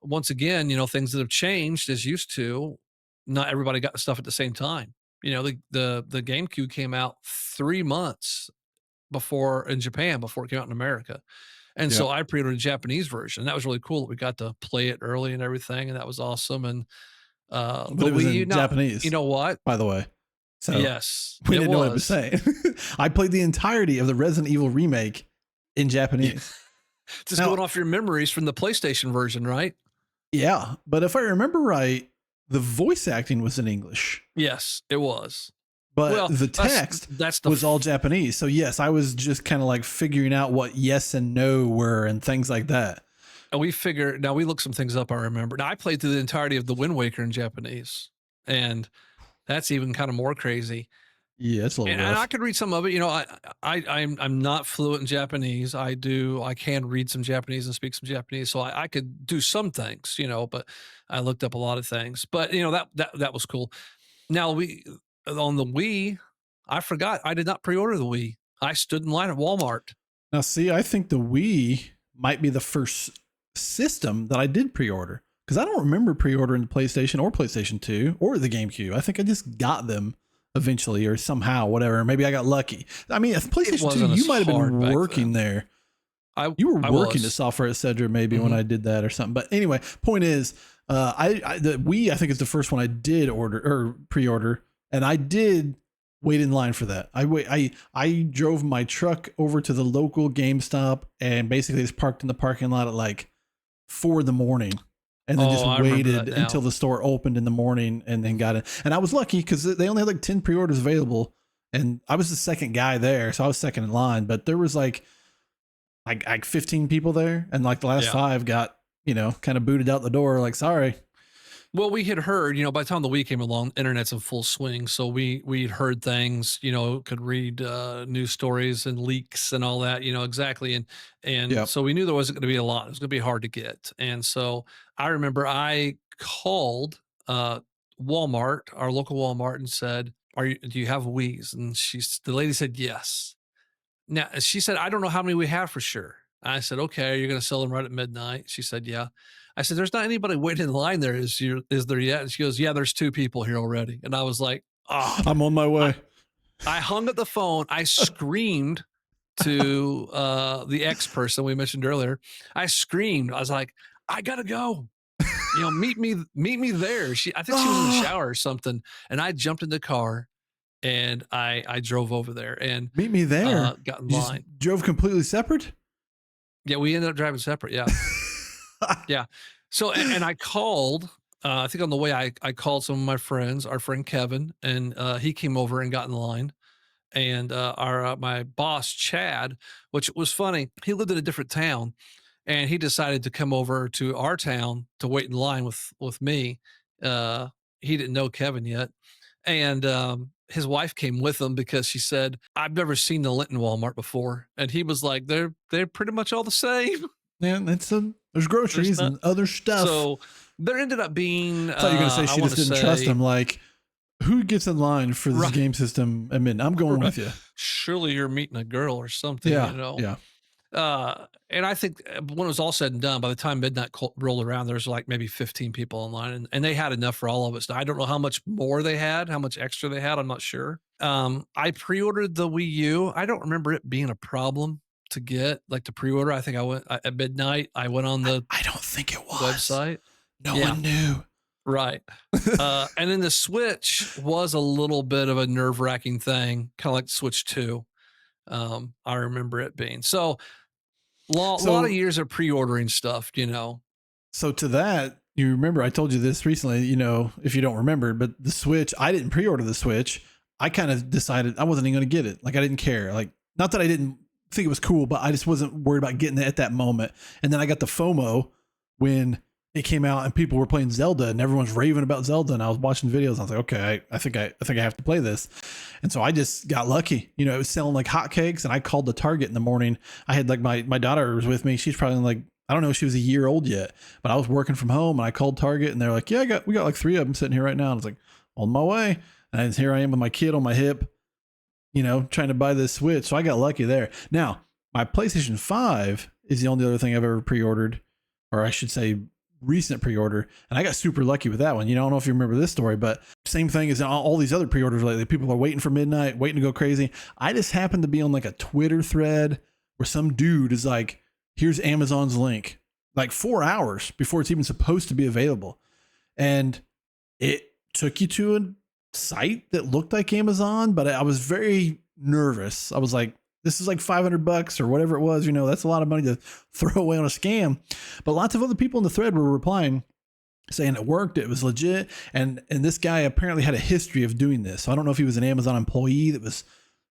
Speaker 1: once again, things that have changed as used to, not everybody got the stuff at the same time. The GameCube came out 3 months before in Japan, before it came out in America. And
Speaker 2: Yeah,
Speaker 1: so I pre-ordered a Japanese version. That was really cool that we got to play it early and everything, and that was awesome. And
Speaker 2: but
Speaker 1: the
Speaker 2: it was
Speaker 1: Wii U,
Speaker 2: in
Speaker 1: now, you
Speaker 2: Japanese,
Speaker 1: know what?
Speaker 2: by the way. So
Speaker 1: Yes,
Speaker 2: we
Speaker 1: it
Speaker 2: didn't know what it was
Speaker 1: was.
Speaker 2: saying. I played the entirety of the Resident Evil remake in
Speaker 1: Yeah.
Speaker 2: Japanese.
Speaker 1: Just
Speaker 2: Now,
Speaker 1: going off your memories from the PlayStation version, right?
Speaker 2: yeah, but if I remember right, the voice acting was in English,
Speaker 1: Yes, it was.
Speaker 2: but
Speaker 1: Well,
Speaker 2: the
Speaker 1: that's
Speaker 2: text
Speaker 1: that's the
Speaker 2: was all Japanese. So yes, I was just kind of like figuring out what yes and no were and things like that.
Speaker 1: And we looked some things up. I remember. Now I played through the entirety of the Wind Waker in Japanese, and that's even kind of more crazy.
Speaker 2: Yeah, it's a little
Speaker 1: And I
Speaker 2: rough.
Speaker 1: could read some of it. I'm not fluent in Japanese. I can read some Japanese and speak some Japanese, so I could do some things, but I looked up a lot of things. But that was cool. Now we on the Wii, I forgot I did not pre-order the Wii. I stood in line at Walmart.
Speaker 2: Now, see, I think the Wii might be the first system that I did pre-order because I don't remember pre-ordering the PlayStation or PlayStation 2 or the GameCube. I think I just got them eventually or somehow, whatever. Maybe I got lucky. I mean, if
Speaker 1: It
Speaker 2: PlayStation 2,
Speaker 1: wasn't as
Speaker 2: you might have
Speaker 1: hard
Speaker 2: been
Speaker 1: back
Speaker 2: working
Speaker 1: then.
Speaker 2: there.
Speaker 1: I
Speaker 2: You were
Speaker 1: I
Speaker 2: working the
Speaker 1: was.
Speaker 2: software, etc. Maybe when
Speaker 1: Mhm.
Speaker 2: I did that or something. But anyway, point is, the Wii I think is the first one I did order or pre-order, and I did wait in line for that. I drove my truck over to the local GameStop and basically just parked in the parking lot at like 4 in the morning. And then
Speaker 1: Oh,
Speaker 2: just
Speaker 1: I remember that
Speaker 2: waited until
Speaker 1: now.
Speaker 2: the store opened in the morning and then got it. And I was lucky because they only had like 10 pre-orders available. And I was the second guy there. So I was second in line. But there was like 15 people there. And like the last
Speaker 1: Yeah.
Speaker 2: five got, kind of booted out the door. Like, sorry.
Speaker 1: Well, we had heard, by the time the Wii came along, internet's in full swing. So we'd heard things, could read news stories and leaks and all that, exactly. And
Speaker 2: Yep.
Speaker 1: so we knew there wasn't going to be a lot. It was going to be hard to get. And so I remember I called Walmart, our local Walmart, and said, do you have Wii's? And the lady said yes. Now she said, I don't know how many we have for sure. I said, okay, you're going to sell them right at midnight. She said, yeah. I said, there's not anybody waiting in line there. Is there yet? And she goes, yeah, there's 2 people here already. And I was like, oh,
Speaker 2: I'm on my
Speaker 1: I,
Speaker 2: way.
Speaker 1: I hung up the phone. I screamed to the ex person we mentioned earlier. I screamed. I was like, I gotta go. Meet me there. I think she was in the
Speaker 2: Ah,
Speaker 1: shower or something. And I jumped in the car and I drove over there and
Speaker 2: meet me there.
Speaker 1: got in
Speaker 2: You just
Speaker 1: line.
Speaker 2: drove completely separate?
Speaker 1: Yeah, we ended up driving separate. Yeah. Yeah. So, and I called, I think on the way I called some of my friends, our friend Kevin, and he came over and got in line. And our my boss Chad, which was funny, he lived in a different town, and he decided to come over to our town to wait in line with me. Uh, he didn't know Kevin yet, and his wife came with him because she said, "I've never seen the Linton Walmart before," and he was like, "They're pretty much all the same."
Speaker 2: Man, there's
Speaker 1: There's
Speaker 2: groceries
Speaker 1: not
Speaker 2: and other stuff.
Speaker 1: so there ended up being
Speaker 2: I thought you were gonna say
Speaker 1: I
Speaker 2: she
Speaker 1: want
Speaker 2: just
Speaker 1: to
Speaker 2: didn't trust
Speaker 1: say
Speaker 2: him. Like, who gets in line for this
Speaker 1: right,
Speaker 2: game system at midnight? I'm going
Speaker 1: right.
Speaker 2: with you.
Speaker 1: Surely you're meeting a girl or something,
Speaker 2: Yeah, yeah.
Speaker 1: And I think when it was all said and done, by the time midnight rolled around, there was like maybe 15 people online, and they had enough for all of us. I don't know how much more they had, how much extra they had. I'm not sure. I pre-ordered the Wii U. I don't remember it being a problem to get, like to pre-order. I think at midnight. I went on the
Speaker 2: I don't think it was.
Speaker 1: website.
Speaker 2: No
Speaker 1: Yeah,
Speaker 2: one knew.
Speaker 1: right. And then the Switch was a little bit of a nerve-wracking thing, kind of like the Switch 2. I remember it being so. Lot of
Speaker 2: So
Speaker 1: years of pre-ordering stuff.
Speaker 2: so to that, you remember I told you this recently, if you don't remember, but the Switch, I didn't pre-order the Switch. I kind of decided I wasn't even going to get it. Like I didn't care. Like not that I didn't think it was cool, but I just wasn't worried about getting it at that moment. And then I got the FOMO when it came out and people were playing Zelda and everyone's raving about Zelda and I was watching videos. And I was like, okay, I think I have to play this. And so I just got lucky. It was selling like hotcakes and I called the Target in the morning. I had like my daughter was with me. She's probably like, I don't know if she was a year old yet, but I was working from home and I called Target and they're like, yeah, we got like 3 of them sitting here right now. And I was like, on my way. And here I am with my kid on my hip, trying to buy this Switch. So I got lucky there. Now, my PlayStation 5 is the only other thing I've ever pre-ordered, or I should say recent pre-order. And I got super lucky with that one. I don't know if you remember this story, but same thing as all these other pre-orders lately. People are waiting for midnight, waiting to go crazy. I just happened to be on like a Twitter thread where some dude is like, here's Amazon's link, like 4 hours before it's even supposed to be available. And it took you to a site that looked like Amazon, but I was very nervous. I was like, this is like $500 or whatever it was. That's a lot of money to throw away on a scam. But lots of other people in the thread were replying saying it worked, it was legit. And this guy apparently had a history of doing this. So I don't know if he was an Amazon employee that was,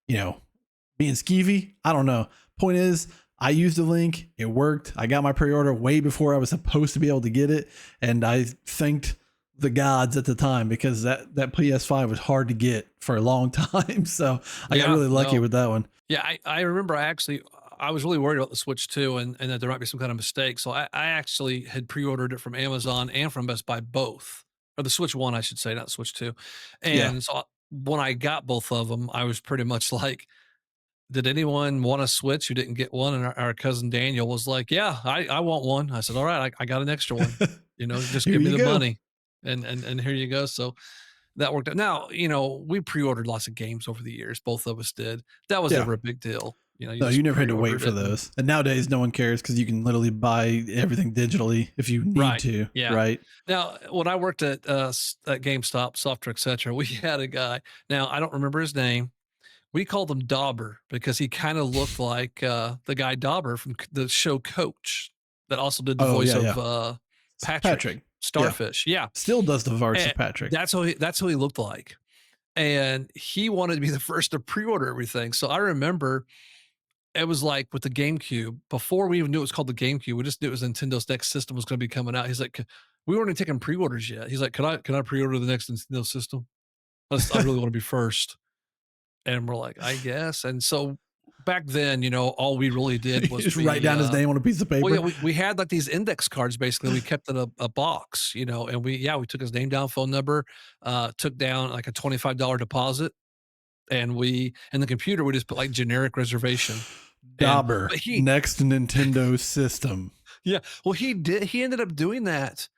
Speaker 2: being skeevy. I don't know. Point is, I used the link. It worked. I got my pre-order way before I was supposed to be able to get it. And I thanked the gods at the time because that PS5 was hard to get for a long time. So I got
Speaker 1: Yeah,
Speaker 2: really lucky
Speaker 1: no.
Speaker 2: with that one.
Speaker 1: Yeah, I remember I was really worried about the Switch too, and that there might be some kind of mistake. So I actually had pre-ordered it from Amazon and from Best Buy both, or the Switch 1, I should say, not the Switch 2.
Speaker 2: Yeah.
Speaker 1: And so when I got both of them, I was pretty much like, did anyone want a Switch who didn't get one? And our cousin Daniel was like, yeah, I want one. I said, all right, I got an extra one. Just
Speaker 2: Here
Speaker 1: give me
Speaker 2: you
Speaker 1: the
Speaker 2: go.
Speaker 1: money, and here you go. So that worked out. Now, we pre-ordered lots of games over the years. Both of us did. That was
Speaker 2: Yeah.
Speaker 1: never a big deal. You
Speaker 2: No, you
Speaker 1: just
Speaker 2: never had to wait
Speaker 1: pre-ordered
Speaker 2: for
Speaker 1: it and
Speaker 2: those. And nowadays, no one cares because you can literally buy everything digitally if you need
Speaker 1: right.
Speaker 2: to,
Speaker 1: Yeah.
Speaker 2: right?
Speaker 1: Now, when I worked at GameStop, Software, etc., we had a guy. Now, I don't remember his name. We called him Dauber because he kind of looked like the guy Dauber from the show Coach that also did the
Speaker 2: Oh,
Speaker 1: voice
Speaker 2: yeah,
Speaker 1: of
Speaker 2: yeah.
Speaker 1: Patrick
Speaker 2: Patrick. Yeah.
Speaker 1: Starfish. Yeah.
Speaker 2: Still does the voice
Speaker 1: And
Speaker 2: of Patrick.
Speaker 1: that's who he looked like. And he wanted to be the first to pre-order everything. So I remember it was like with the GameCube, before we even knew it was called the GameCube, we just knew it was Nintendo's next system was going to be coming out. He's like, we weren't even taking pre-orders yet. He's like, can I pre-order the next Nintendo system? I really want to be first. And we're like, I guess. And so back then, all we really
Speaker 2: You
Speaker 1: did was
Speaker 2: just write down his name on a piece of
Speaker 1: well, yeah,
Speaker 2: paper.
Speaker 1: we had like these index cards basically. We kept in a box, and we took his name down, phone number, took down like a $25 deposit, and we in the computer we just put like generic reservation. And
Speaker 2: Dauber,
Speaker 1: but he
Speaker 2: next Nintendo system.
Speaker 1: yeah, well he ended up doing that,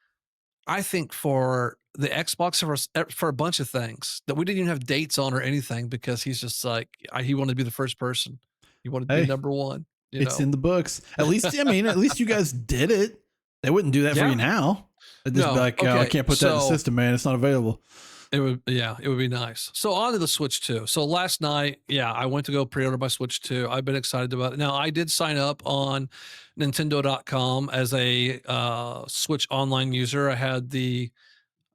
Speaker 1: I think, for the Xbox for a bunch of things that we didn't even have dates on or anything because he's just like he wanted to be the first person. You wanted to be
Speaker 2: Hey,
Speaker 1: number one, you
Speaker 2: it's
Speaker 1: know?
Speaker 2: in the books. At least, I mean, at least you guys did it. They wouldn't do that for you
Speaker 1: Yeah.
Speaker 2: now. They'd just be
Speaker 1: No.
Speaker 2: like, oh, I
Speaker 1: Okay.
Speaker 2: can't put that in the
Speaker 1: So
Speaker 2: system, man. It's not available.
Speaker 1: it would, yeah, it would be nice. So on to the Switch 2. So last night, yeah, I went to go pre-order my Switch 2. I've been excited about it. Now I did sign up on Nintendo.com as a Switch online user. I had the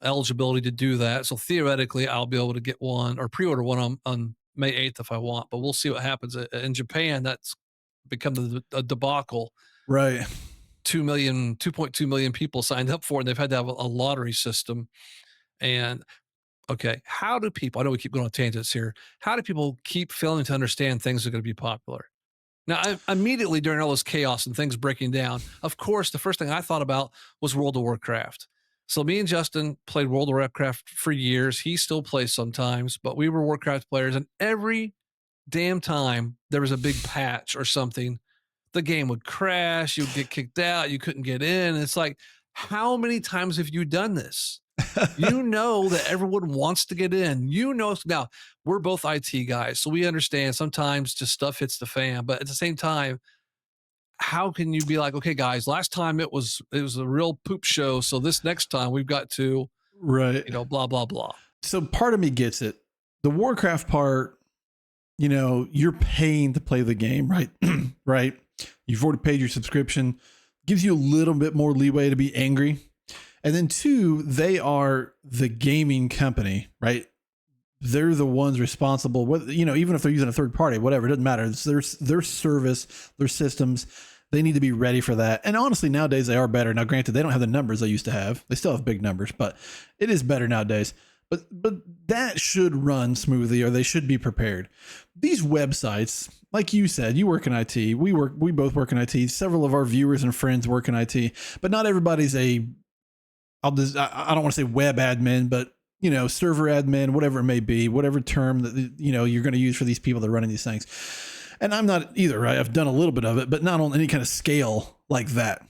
Speaker 1: eligibility to do that. So theoretically, I'll be able to get one or pre-order one on May 8th if I want, but we'll see what happens. In Japan, that's become a debacle.
Speaker 2: Right.
Speaker 1: 2.2 million people signed up for it, and they've had to have a lottery system. And okay, how do people, I know we keep going on tangents here. How do people keep failing to understand things are going to be popular? Now, immediately during all this chaos and things breaking down, of course, the first thing I thought about was World of Warcraft. So me and Justin played World of Warcraft for years. He still plays sometimes, but we were Warcraft players, and every damn time there was a big patch or something, the game would crash, you'd get kicked out, you couldn't get in. It's like, how many times have you done this? You know that everyone wants to get in. Now we're both IT guys, so we understand sometimes just stuff hits the fan. But at the same time, how can you be like, okay, guys, last time it was a real poop show, so this next time we've got to,
Speaker 2: Right.
Speaker 1: blah blah blah.
Speaker 2: So part of me gets it. The Warcraft part, you're paying to play the game, right? Right. You've already paid your subscription, gives you a little bit more leeway to be angry. And then two, they are the gaming company, right? They're the ones responsible, whether, even if they're using a third party, whatever, it doesn't matter. It's their service, their systems. They need to be ready for that. And honestly, nowadays they are better. Now, granted, they don't have the numbers they used to have. They still have big numbers, but it is better nowadays. But that should run smoothly, or they should be prepared. These websites, like you said, you work in IT. We both work in IT. Several of our viewers and friends work in IT, but not everybody's I don't want to say web admin, but server admin, whatever it may be, whatever term that you're going to use for these people that are running these things. And I'm not either, right? I've done a little bit of it, but not on any kind of scale like that.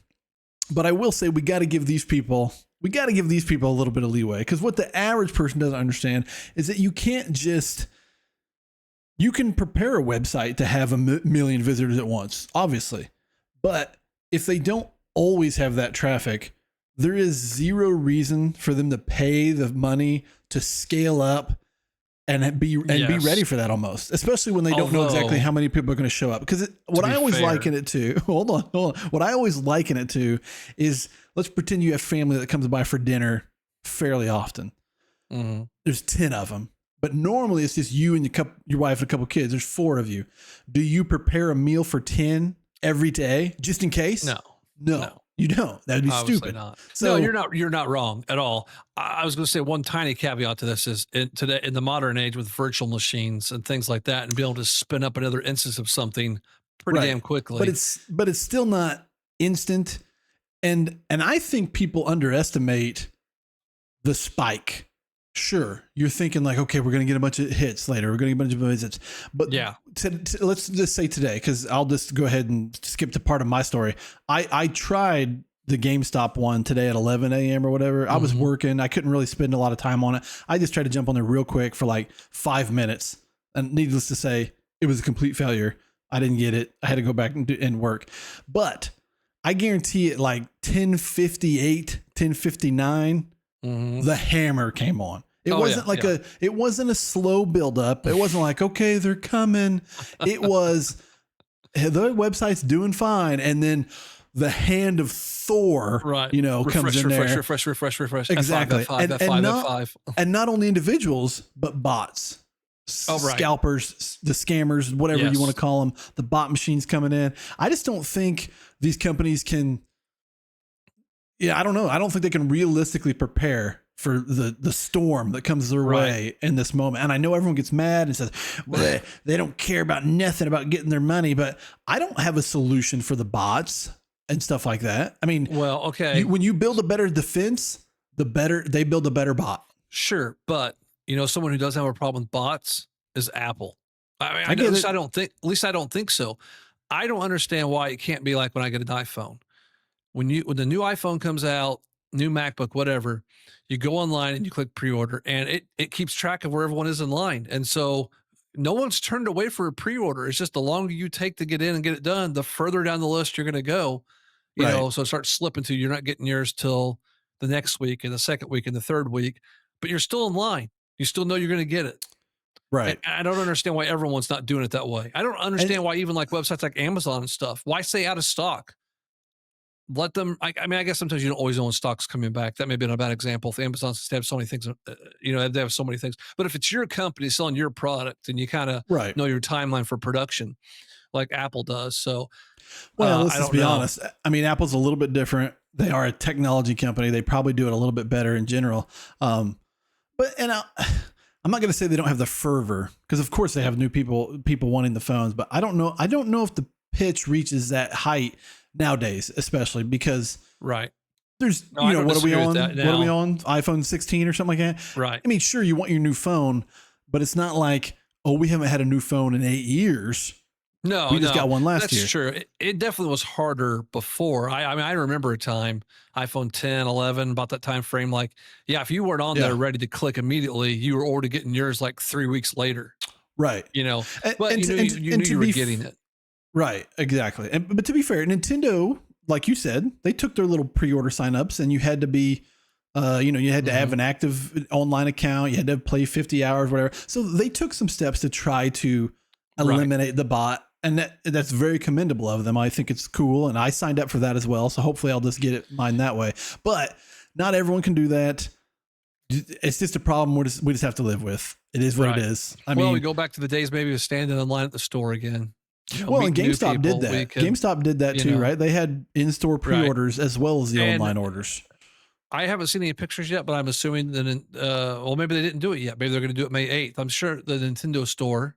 Speaker 2: But I will say we got to give these people a little bit of leeway, because what the average person doesn't understand is that you can prepare a website to have a million visitors at once, obviously. But if they don't always have that traffic, there is zero reason for them to pay the money to scale up and be ready for that, almost, especially when they don't know exactly how many people are going to show up. Because what I always liken it to, hold on. What I always liken it to is, let's pretend you have family that comes by for dinner fairly often.
Speaker 1: Mm-hmm.
Speaker 2: There's 10 of them, but normally it's just you and your wife and a couple kids. There's 4 of you. Do you prepare a meal for 10 every day just in case? No. You don't. That'd be
Speaker 1: Obviously
Speaker 2: stupid.
Speaker 1: not.
Speaker 2: So
Speaker 1: No, you're not wrong at all. I was going to say one tiny caveat to this is today in the modern age with virtual machines and things like that, and be able to spin up another instance of something pretty damn quickly.
Speaker 2: But it's still not instant. And I think people underestimate the spike. Sure, you're thinking like, okay, we're going to get a bunch of hits later. We're going to get a bunch of visits. But yeah, let's just say today, because I'll just go ahead and skip to part of my story. I tried the GameStop one today at 11 a.m. or whatever. I was working. I couldn't really spend a lot of time on it. I just tried to jump on there real quick for like 5 minutes. And needless to say, it was a complete failure. I didn't get it. I had to go back and work. But I guarantee it, like 10:58, 10:59, the hammer came on. It wasn't it wasn't a slow build up. It wasn't like, okay, they're coming. It was, the website's doing fine. And then the hand of Thor, comes in there.
Speaker 1: Refresh.
Speaker 2: Exactly.
Speaker 1: F5.
Speaker 2: And not only individuals, but bots. Scalpers, the scammers, whatever you want to call them, the bot machines coming in. I just don't think these companies can. Yeah, I don't know. I don't think they can realistically prepare for the storm that comes their way in this moment. And I know everyone gets mad and says, well, they don't care about nothing about getting their money, but I don't have a solution for the bots and stuff like that. I mean,
Speaker 1: well, okay.
Speaker 2: When you build a better defense, they build a better bot.
Speaker 1: Sure. But someone who doesn't have a problem with bots is Apple. I mean, at least I don't think so. I don't understand why it can't be like when I get an iPhone. When the new iPhone comes out, new MacBook, whatever, you go online and you click pre-order, and it keeps track of where everyone is in line. And so no one's turned away for a pre-order. It's just the longer you take to get in and get it done, the further down the list you're going to go,
Speaker 2: Right.
Speaker 1: so it starts slipping to you're not getting yours till the next week and the second week and the third week, but you're still in line. You still know you're going to get it. And
Speaker 2: Right.
Speaker 1: I don't understand why everyone's not doing it that way. I don't
Speaker 2: And
Speaker 1: understand why even like websites like Amazon and stuff, why say out of stock? Let them. I mean, I guess sometimes you don't always know when stock's coming back. That may be a bad example. If Amazon's have so many things, they have so many things. But if it's your company selling your product, and you kind of
Speaker 2: right.
Speaker 1: know your timeline for production, like Apple does. So
Speaker 2: Well, let's
Speaker 1: I
Speaker 2: just
Speaker 1: don't
Speaker 2: be
Speaker 1: know.
Speaker 2: honest. I mean, Apple's a little bit different. They are a technology company. They probably do it a little bit better in general. But I'm not going to say they don't have the fervor, because of course they have new people wanting the phones. But I don't know. I don't know if the pitch reaches that height nowadays, especially because
Speaker 1: Right.
Speaker 2: there's,
Speaker 1: No, I don't
Speaker 2: what are we
Speaker 1: disagree with
Speaker 2: on?
Speaker 1: that
Speaker 2: What are we
Speaker 1: now.
Speaker 2: on? iPhone 16 or something like that.
Speaker 1: Right.
Speaker 2: I mean, sure, you want your new phone, but it's not like, oh, we haven't had a new phone in 8 years.
Speaker 1: No,
Speaker 2: We just
Speaker 1: no,
Speaker 2: got one last
Speaker 1: that's
Speaker 2: year.
Speaker 1: true. It definitely was harder before. I mean, I remember a time, iPhone 10, 11, about that time frame. Like, yeah, if you weren't on there
Speaker 2: Yeah.
Speaker 1: ready to click immediately, you were already getting yours like 3 weeks later.
Speaker 2: Right.
Speaker 1: You know,
Speaker 2: And,
Speaker 1: but
Speaker 2: and,
Speaker 1: you
Speaker 2: to,
Speaker 1: knew
Speaker 2: and,
Speaker 1: you
Speaker 2: and
Speaker 1: knew
Speaker 2: to
Speaker 1: you were
Speaker 2: be
Speaker 1: getting it.
Speaker 2: right, exactly. But to be fair, Nintendo, like you said, they took their little pre-order signups, and you had to be, you had to have
Speaker 1: Mhm.
Speaker 2: an active online account. You had to play 50 hours, whatever. So they took some steps to try to
Speaker 1: Right.
Speaker 2: eliminate the bot, and that's very commendable of them. I think it's cool, and I signed up for that as well. So hopefully, I'll just get mine that way. But not everyone can do that. It's just a problem we just have to live with. It is what it
Speaker 1: Right.
Speaker 2: is. I
Speaker 1: Well, we
Speaker 2: mean,
Speaker 1: go back to the days maybe of standing in line at the store again,
Speaker 2: well, and
Speaker 1: meeting new
Speaker 2: GameStop did
Speaker 1: people. We
Speaker 2: that.
Speaker 1: could,
Speaker 2: GameStop did that
Speaker 1: you
Speaker 2: too,
Speaker 1: know,
Speaker 2: right? They had in-store
Speaker 1: right.
Speaker 2: pre-orders as well as the
Speaker 1: And
Speaker 2: online orders.
Speaker 1: I haven't seen any pictures yet, but I'm assuming that, well, maybe they didn't do it yet. Maybe they're going to do it May 8th. I'm sure the Nintendo store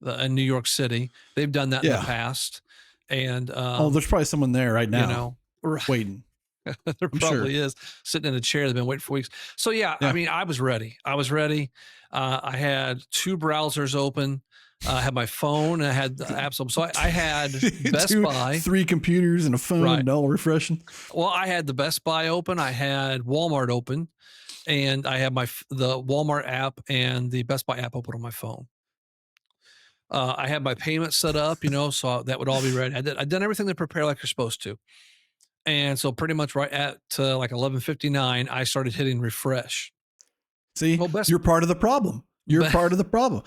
Speaker 1: in New York City, they've done that in the
Speaker 2: Yeah.
Speaker 1: past. And,
Speaker 2: Oh, there's probably someone there right
Speaker 1: you
Speaker 2: now
Speaker 1: know, right.
Speaker 2: waiting.
Speaker 1: There
Speaker 2: I'm sure.
Speaker 1: probably is sitting in a chair. They've been waiting for weeks. So yeah, I
Speaker 2: Yeah.
Speaker 1: mean, I was ready. I was ready. I had two browsers open. I had my phone. I had the apps open. So I had Best
Speaker 2: Two,
Speaker 1: Buy.
Speaker 2: three computers and a phone
Speaker 1: Right.
Speaker 2: and all refreshing.
Speaker 1: Well, I had the Best Buy open. I had Walmart open, and I had the Walmart app and the Best Buy app open on my phone. I had my payment set up, so that would all be ready. I'd done everything to prepare like you're supposed to. And so pretty much right at like 11:59, I started hitting refresh.
Speaker 2: See,
Speaker 1: Well, best,
Speaker 2: you're part of the problem. You're
Speaker 1: be-
Speaker 2: part of the problem.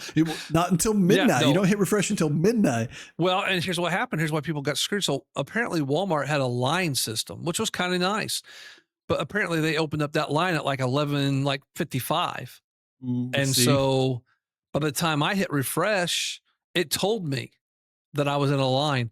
Speaker 2: Not until
Speaker 1: yeah,
Speaker 2: midnight. You
Speaker 1: no.
Speaker 2: don't hit refresh until midnight.
Speaker 1: Well, and here's what happened. Here's why people got screwed. So apparently Walmart had a line system, which was kind of nice, but apparently they opened up that line at like 11, like 55.
Speaker 2: Ooh,
Speaker 1: And
Speaker 2: see,
Speaker 1: so by the time I hit refresh, it told me that I was in a line.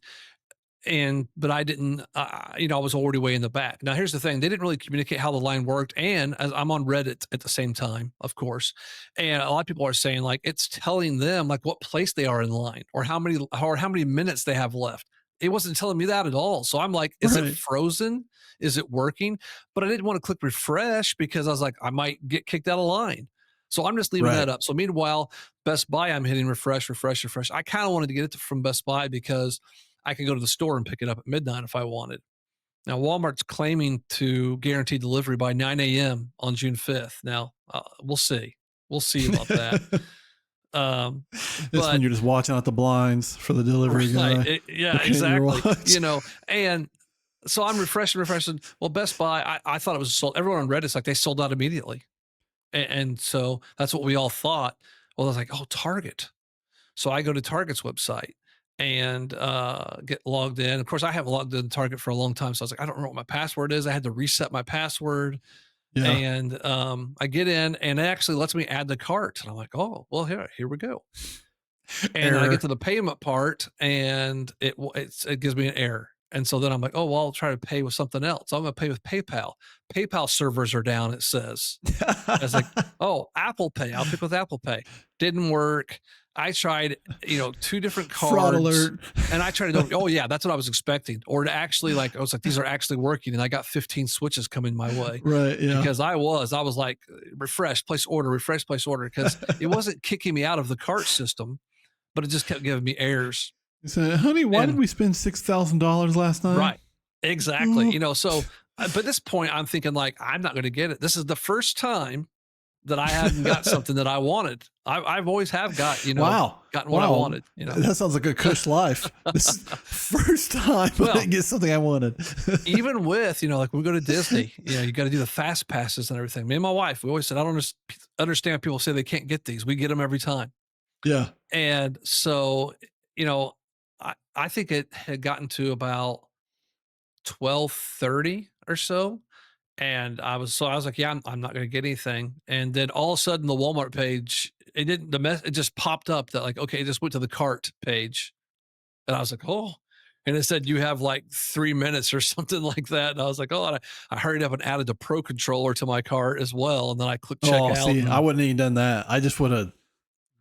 Speaker 1: But I didn't, I was already way in the back. Now, here's the thing. They didn't really communicate how the line worked. And as I'm on Reddit at the same time, of course. And a lot of people are saying like, it's telling them like what place they are in line or how many minutes they have left. It wasn't telling me that at all. So I'm like, is it
Speaker 2: right,
Speaker 1: frozen? Is it working? But I didn't want to click refresh because I was like, I might get kicked out of line. So I'm just leaving
Speaker 2: right.
Speaker 1: that up. So meanwhile, Best Buy, I'm hitting refresh, refresh, refresh. I kind of wanted to get it from Best Buy because I could go to the store and pick it up at midnight if I wanted. Now, Walmart's claiming to guarantee delivery by 9 a.m. on June 5th. Now, we'll see. We'll see about that. Um,
Speaker 2: That's when
Speaker 1: but
Speaker 2: you're just watching out the blinds for the delivery
Speaker 1: right,
Speaker 2: guy,
Speaker 1: yeah,
Speaker 2: looking at your
Speaker 1: exactly.
Speaker 2: watch.
Speaker 1: And so I'm refreshing. Well, Best Buy, I thought it was sold. Everyone on Reddit's like they sold out immediately, and so that's what we all thought. Well, I was like, oh, Target. So I go to Target's website and get logged in. Of course, I haven't logged in Target for a long time. So I was like, I don't know what my password is. I had to reset my password.
Speaker 2: Yeah.
Speaker 1: And I get in and it actually lets me add the cart. And I'm like, oh, well, here we go. And then I get
Speaker 2: Error.
Speaker 1: to the payment part and it gives me an error. And so then I'm like, oh, well, I'll try to pay with something else. I'm going to pay with PayPal. PayPal servers are down, it says. I was like, oh, Apple Pay. I'll pick with Apple Pay. Didn't work. I tried, two different
Speaker 2: Fraud
Speaker 1: cards,
Speaker 2: alert.
Speaker 1: and I tried to go, oh yeah, that's what I was expecting. Or to actually like, I was like, these are actually working. And I got 15 switches coming my way
Speaker 2: Right. Yeah.
Speaker 1: because I was like, refresh, place order, refresh, place order. Because it wasn't kicking me out of the cart system, but it just kept giving me errors.
Speaker 2: He said, honey, why did
Speaker 1: And
Speaker 2: we spend $6,000 last night?
Speaker 1: right, exactly.
Speaker 2: Ooh.
Speaker 1: So, but at this point, I'm thinking like, I'm not going to get it. This is the first time that I hadn't got something that I wanted. I've always have got,
Speaker 2: Wow.
Speaker 1: gotten what I
Speaker 2: Wow.
Speaker 1: wanted,
Speaker 2: That sounds like a cush life. This is first time I
Speaker 1: Well,
Speaker 2: didn't get something I wanted.
Speaker 1: even with, like we go to Disney, you got to do the fast passes and everything. Me and my wife, we always said, I don't understand people say they can't get these. We get them every time.
Speaker 2: Yeah.
Speaker 1: And so, you know, I think it had gotten to about 12:30 or so. And I was like, yeah, I'm not going to get anything. And then all of a sudden the Walmart page, it didn't, it just popped up that like, okay, it just went to the cart page. And I was like, oh, and it said you have like 3 minutes or something like that. And I was like, oh, and I hurried up and added the Pro controller to my cart as well. And then I clicked check
Speaker 2: Oh,
Speaker 1: out.
Speaker 2: see, I
Speaker 1: And
Speaker 2: wouldn't have even done that. I just would have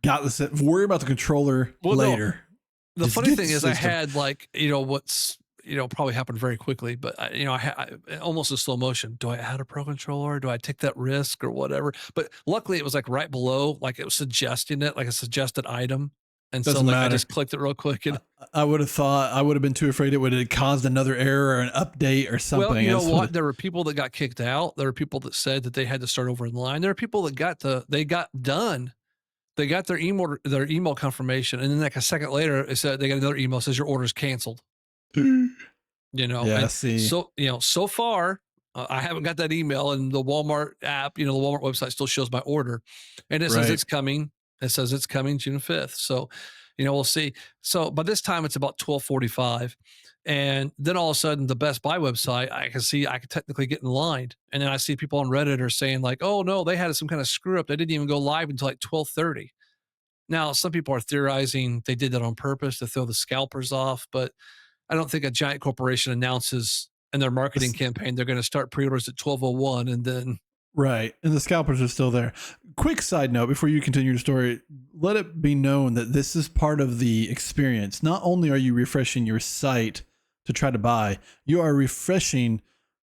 Speaker 2: got the set. Worry about the controller
Speaker 1: well, no,
Speaker 2: later.
Speaker 1: the
Speaker 2: Just
Speaker 1: funny
Speaker 2: get the
Speaker 1: thing is, I
Speaker 2: system.
Speaker 1: had like, what's, probably happened very quickly, but I almost in slow motion. Do I add a Pro controller? Do I take that risk or whatever? But luckily, it was like right below, like it was suggesting it, like a suggested item. And so,
Speaker 2: Doesn't
Speaker 1: like, I
Speaker 2: matter.
Speaker 1: just clicked it real quick. And
Speaker 2: I would have thought I would have been too afraid it would have caused another error or an update or
Speaker 1: well,
Speaker 2: something.
Speaker 1: you
Speaker 2: I
Speaker 1: know
Speaker 2: just would
Speaker 1: what?
Speaker 2: have,
Speaker 1: There were people that got kicked out. There were people that said that they had to start over in line. There are people that they got done. They got their email confirmation, and then like a second later, it said they got another email that says your order's canceled.
Speaker 2: yeah,
Speaker 1: And
Speaker 2: see,
Speaker 1: so, so far, I haven't got that email, and the Walmart app, the Walmart website still shows my order, and it says
Speaker 2: right.
Speaker 1: it's coming. It says it's coming June 5th. So, we'll see. So by this time, it's about 12:45, and then all of a sudden, the Best Buy website, I can see I could technically get in line, and then I see people on Reddit are saying like, "Oh no, they had some kind of screw up. They didn't even go live until like 12:30." Now, some people are theorizing they did that on purpose to throw the scalpers off, but I don't think a giant corporation announces in their marketing campaign they're going to start pre-orders at 12:01 and then
Speaker 2: Right. And the scalpers are still there. Quick side note before you continue your story, let it be known that this is part of the experience. Not only are you refreshing your site to try to buy, you are refreshing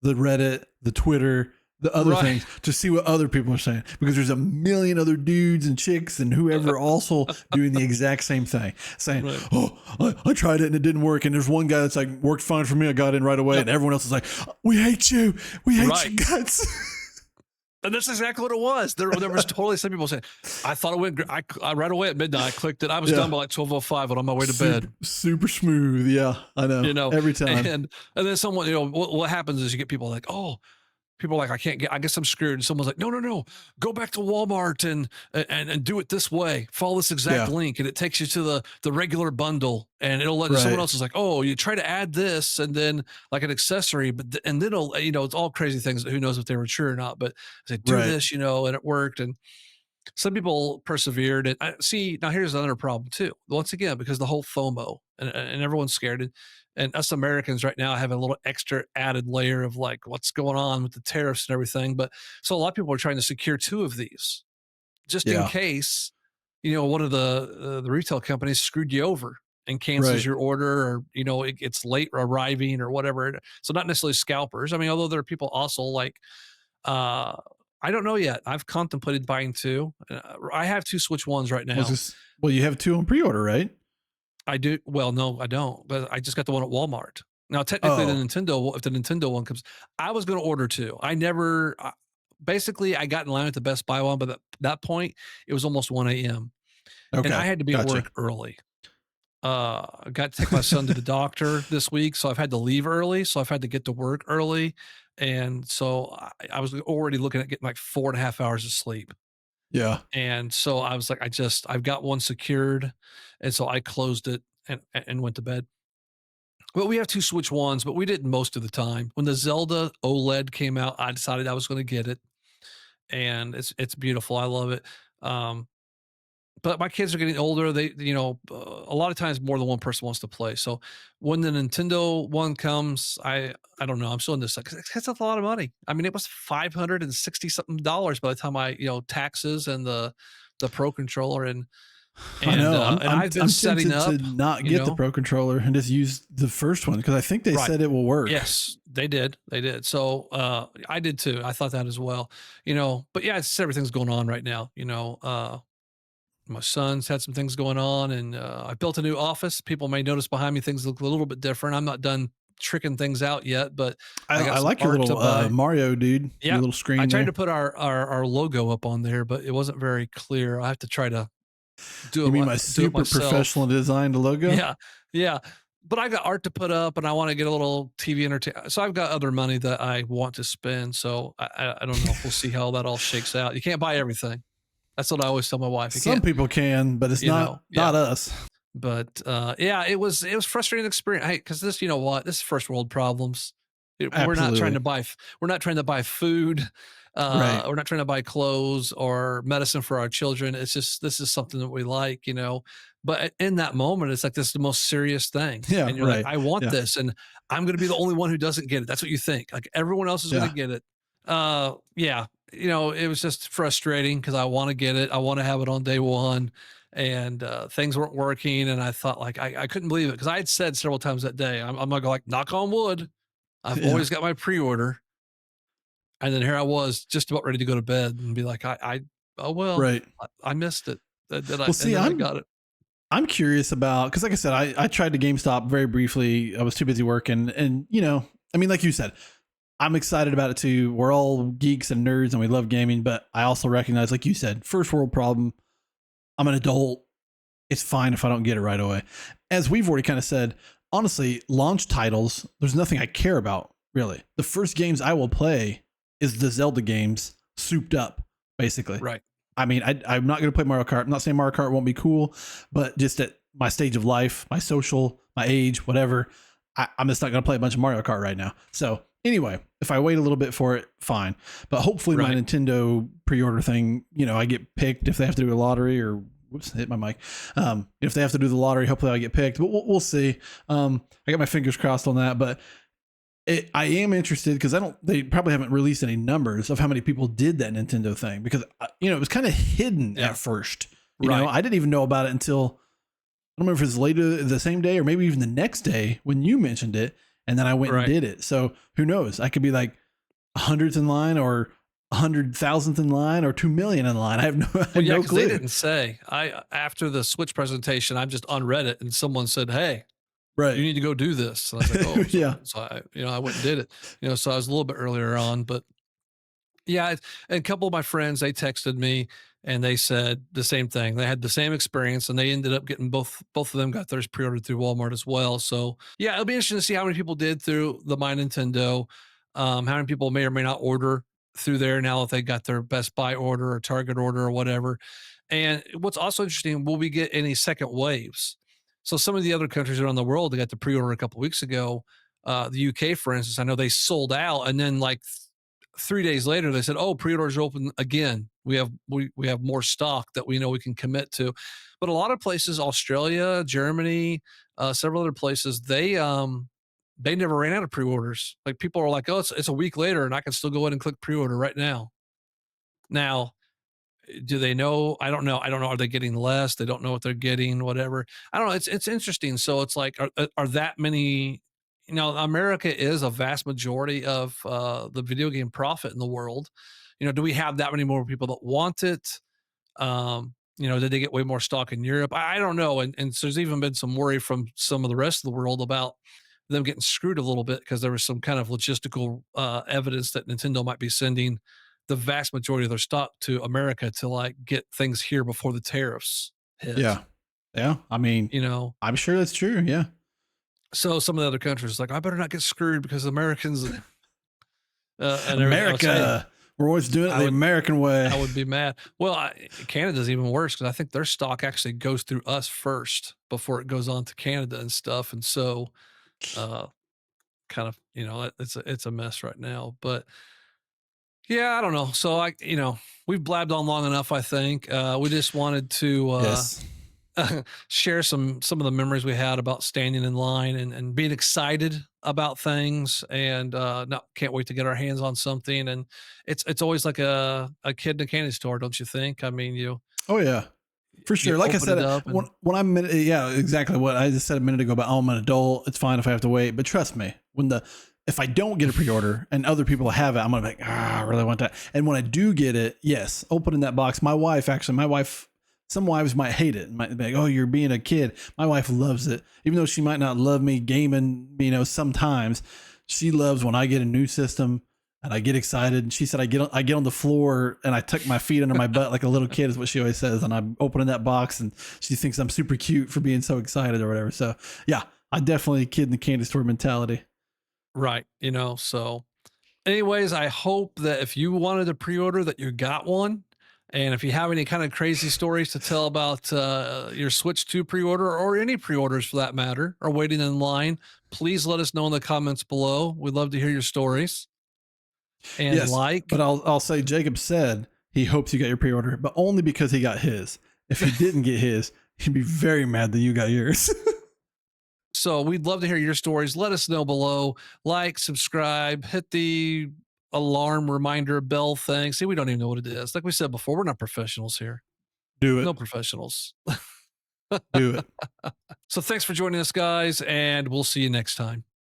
Speaker 2: the Reddit, the Twitter, the other
Speaker 1: right.
Speaker 2: things to see what other people are saying because there's a million other dudes and chicks and whoever also doing the exact same thing saying,
Speaker 1: Right.
Speaker 2: oh, I tried it and it didn't work. And there's one guy that's like worked fine for me. I got in right away.
Speaker 1: Yep.
Speaker 2: And everyone else is like, we hate you. We hate
Speaker 1: Right.
Speaker 2: you guts.
Speaker 1: And that's exactly what it was. There was totally some people saying, I thought it went great. I right away at midnight, I clicked it. I was
Speaker 2: Yeah.
Speaker 1: done by like 12:05 on my way to
Speaker 2: super,
Speaker 1: bed.
Speaker 2: super smooth. Yeah, I know. Every time.
Speaker 1: And then someone, what happens is you get people like, oh, people are like, I guess I'm screwed. And someone's like, no, no, no, go back to Walmart and do it this way. Follow this exact
Speaker 2: Yeah.
Speaker 1: link. And it takes you to the regular bundle and it'll let someone
Speaker 2: Right.
Speaker 1: else is like, oh, you try to add this and then like an accessory, and then it'll, it's all crazy things. Who knows if they were true or not, but I said, do
Speaker 2: Right.
Speaker 1: this, and it worked. And some people persevered. And I see, now here's another problem too. Once again, because the whole FOMO and everyone's scared. And us Americans right now have a little extra added layer of like what's going on with the tariffs and everything. But so a lot of people are trying to secure two of these just in
Speaker 2: Yeah.
Speaker 1: case, one of the retail companies screwed you over and cancels
Speaker 2: Right.
Speaker 1: your order, or it's late arriving or whatever. So not necessarily scalpers. I mean, although there are people also like uh I don't know yet. I've contemplated buying two. I have two Switch Ones right
Speaker 2: Was
Speaker 1: now.
Speaker 2: this, well, you have two on pre-order, right?
Speaker 1: I do. Well, no, I don't. But I just got the one at Walmart. Now, technically,
Speaker 2: Oh,
Speaker 1: if the Nintendo one comes, I was going to order two. I never. Basically, I got in line at the Best Buy one, but at that point, it was almost 1 a.m. and I
Speaker 2: okay.
Speaker 1: had to be at
Speaker 2: Gotcha.
Speaker 1: work early. I got to take my son to the doctor this week, so I've had to leave early. So I've had to get to work early, and so I was already looking at getting like 4.5 hours of sleep.
Speaker 2: Yeah.
Speaker 1: And so I was like, I've got one secured, and so I closed it and went to bed. Well, we have two Switch Ones, but we didn't most of the time. When the Zelda OLED came out, I decided I was going to get it, and it's beautiful. I love it. Um, but my kids are getting older. They, a lot of times more than one person wants to play. So when the Nintendo one comes, I don't know. I'm still in this because it's a lot of money. I mean, it was $560 something by the time taxes and the Pro controller
Speaker 2: I know.
Speaker 1: and I've been
Speaker 2: I'm
Speaker 1: setting
Speaker 2: tempted to
Speaker 1: up,
Speaker 2: not
Speaker 1: you
Speaker 2: get the
Speaker 1: know,
Speaker 2: Pro controller and just use the first one because I think they
Speaker 1: right.
Speaker 2: said it will work.
Speaker 1: Yes, they did. They did. So I did too. I thought that as well. But yeah, it's everything's going on right now. My son's had some things going on, and I built a new office. People may notice behind me things look a little bit different. I'm not done tricking things out yet, but I got
Speaker 2: I
Speaker 1: some
Speaker 2: like your
Speaker 1: art to
Speaker 2: little
Speaker 1: buy.
Speaker 2: Mario dude, your
Speaker 1: Yeah,
Speaker 2: little
Speaker 1: I
Speaker 2: screen
Speaker 1: tried
Speaker 2: there.
Speaker 1: to put our logo up on there, but it wasn't very clear. I have to try to
Speaker 2: You mean my
Speaker 1: do it
Speaker 2: super professional
Speaker 1: myself.
Speaker 2: designed logo?
Speaker 1: Yeah, yeah. But I got art to put up, and I want to get a little TV entertainment. So I've got other money that I want to spend. So I don't know. We'll see how that all shakes out. You can't buy everything. That's what I always tell my wife. You
Speaker 2: Some
Speaker 1: can't,
Speaker 2: people can, but it's
Speaker 1: yeah.
Speaker 2: not us.
Speaker 1: But yeah, it was frustrating experience. Hey, because this, you know what, this is first world problems. We're not trying
Speaker 2: Absolutely.
Speaker 1: to buy. We're not trying to buy food.
Speaker 2: Right.
Speaker 1: We're not trying to buy clothes or medicine for our children. It's just this is something that we like, you know. But in that moment, it's like this is the most serious thing,
Speaker 2: Yeah,
Speaker 1: and you're like,
Speaker 2: right.
Speaker 1: I want
Speaker 2: Yeah.
Speaker 1: this, and I'm going to be the only one who doesn't get it. That's what you think. Like everyone else is going to
Speaker 2: Yeah.
Speaker 1: get it. Yeah, you know, it was just frustrating because I want to get it. I want to have it on day one, and things weren't working. And I thought like I couldn't believe it because I had said several times that day, I'm gonna go like knock on wood. I've
Speaker 2: Yeah.
Speaker 1: always got my pre-order, and then here I was just about ready to go to bed and be like, oh well,
Speaker 2: Right.
Speaker 1: I missed it. Did I?
Speaker 2: Well,
Speaker 1: And
Speaker 2: see,
Speaker 1: then I got it.
Speaker 2: I'm curious about, because like I said, I tried to GameStop very briefly. I was too busy working, and I mean, like you said, I'm excited about it too. We're all geeks and nerds, and we love gaming. But I also recognize, like you said, first world problem. I'm an adult. It's fine if I don't get it right away. As we've already kind of said, honestly, launch titles, there's nothing I care about really. The first games I will play is the Zelda games souped up, basically.
Speaker 1: Right.
Speaker 2: I mean, I'm not going to play Mario Kart. I'm not saying Mario Kart won't be cool, but just at my stage of life, my social, my age, whatever, I'm just not going to play a bunch of Mario Kart right now. So anyway, if I wait a little bit for it, fine. But hopefully my
Speaker 1: Right.
Speaker 2: Nintendo pre-order thing, I get picked if they have to do a lottery or whoops, hit my mic. If they have to do the lottery, hopefully I get picked, but we'll see. I got my fingers crossed on that, but I am interested because they probably haven't released any numbers of how many people did that Nintendo thing because, it was kind of hidden
Speaker 1: Yeah.
Speaker 2: at first.
Speaker 1: Right.
Speaker 2: I didn't even know about it until, I don't remember if it was later the same day or maybe even the next day when you mentioned it. And then I went and
Speaker 1: Right.
Speaker 2: did it. So who knows? I could be like hundredth in line or 100,000th in line or 2 million in line. I have
Speaker 1: Well, yeah,
Speaker 2: no
Speaker 1: because they
Speaker 2: clue.
Speaker 1: didn't say. I After the Switch presentation, I'm just on Reddit, and someone said, "Hey, you
Speaker 2: Right.
Speaker 1: need to go do this." And I was like, "Oh,"
Speaker 2: Yeah.
Speaker 1: so I went and did it. So I was a little bit earlier on, but yeah, and a couple of my friends, they texted me and they said the same thing. They had the same experience and they ended up getting both of them got theirs pre-ordered through Walmart as well. So yeah, it'll be interesting to see how many people did through the My Nintendo. How many people may or may not order through there now that they got their Best Buy order or Target order or whatever. And what's also interesting, will we get any second waves? So some of the other countries around the world, they got the pre-order a couple weeks ago. The UK, for instance, I know they sold out, and then like 3 days later, they said, "Oh, pre-orders are open again. We have more stock that we know we can commit to." But a lot of places, Australia, Germany, several other places, they never ran out of pre-orders. Like people are like, "Oh, it's a week later, and I can still go in and click pre-order right now." Now, do they know? I don't know. I don't know. Are they getting less? They don't know what they're getting. Whatever. I don't know. It's interesting. So it's like, are that many? America is a vast majority of the video game profit in the world. Do we have that many more people that want it? Did they get way more stock in Europe? I don't know. And so there's even been some worry from some of the rest of the world about them getting screwed a little bit because there was some kind of logistical evidence that Nintendo might be sending the vast majority of their stock to America to like get things here before the tariffs hit.
Speaker 2: Yeah. Yeah. I mean,
Speaker 1: You know,
Speaker 2: I'm sure that's true. Yeah.
Speaker 1: so some of the other countries like I better not get screwed because Americans and everything. I would say
Speaker 2: America. We're always doing it
Speaker 1: I
Speaker 2: the
Speaker 1: would
Speaker 2: American way.
Speaker 1: I would be mad. Well, Canada's even worse because I think their stock actually goes through us first before it goes on to Canada and stuff. And so, uh, kind of, it's a mess right now. But yeah, I don't know. So we've blabbed on long enough. I think we just wanted to
Speaker 2: Yes.
Speaker 1: share some of the memories we had about standing in line and being excited about things and no, can't wait to get our hands on something. And it's always like a kid in a candy store, don't you think? I mean,
Speaker 2: Oh yeah, for
Speaker 1: you
Speaker 2: sure. Like I
Speaker 1: open it
Speaker 2: said,
Speaker 1: up and
Speaker 2: when I'm, yeah, exactly what I just said a minute ago about, oh, I'm an adult. It's fine if I have to wait, but trust me, if I don't get a pre-order and other people have it, I'm gonna be like, I really want that. And when I do get it, yes, opening that box. My wife Some wives might hate it, might be like, "Oh, you're being a kid." My wife loves it, even though she might not love me gaming. Sometimes she loves when I get a new system and I get excited. And she said, I get on the floor and I tuck my feet under my butt like a little kid," is what she always says. And I'm opening that box, and she thinks I'm super cute for being so excited or whatever. So yeah, I definitely kid in the candy store mentality.
Speaker 1: Right. So anyways, I hope that if you wanted to pre-order that you got one. And if you have any kind of crazy stories to tell about your Switch 2 pre-order or any pre-orders for that matter, or waiting in line, please let us know in the comments below. We'd love to hear your stories. And
Speaker 2: Yes, but
Speaker 1: like,
Speaker 2: I'll say Jacob said he hopes you got your pre-order, but only because he got his. If he didn't get his, he'd be very mad that you got yours.
Speaker 1: so we'd love to hear your stories. Let us know below. Like, subscribe, hit the alarm reminder bell thing. See, we don't even know what it is. Like we said before, we're not professionals here.
Speaker 2: Do it.
Speaker 1: No professionals.
Speaker 2: Do it.
Speaker 1: So thanks for joining us, guys, and we'll see you next time.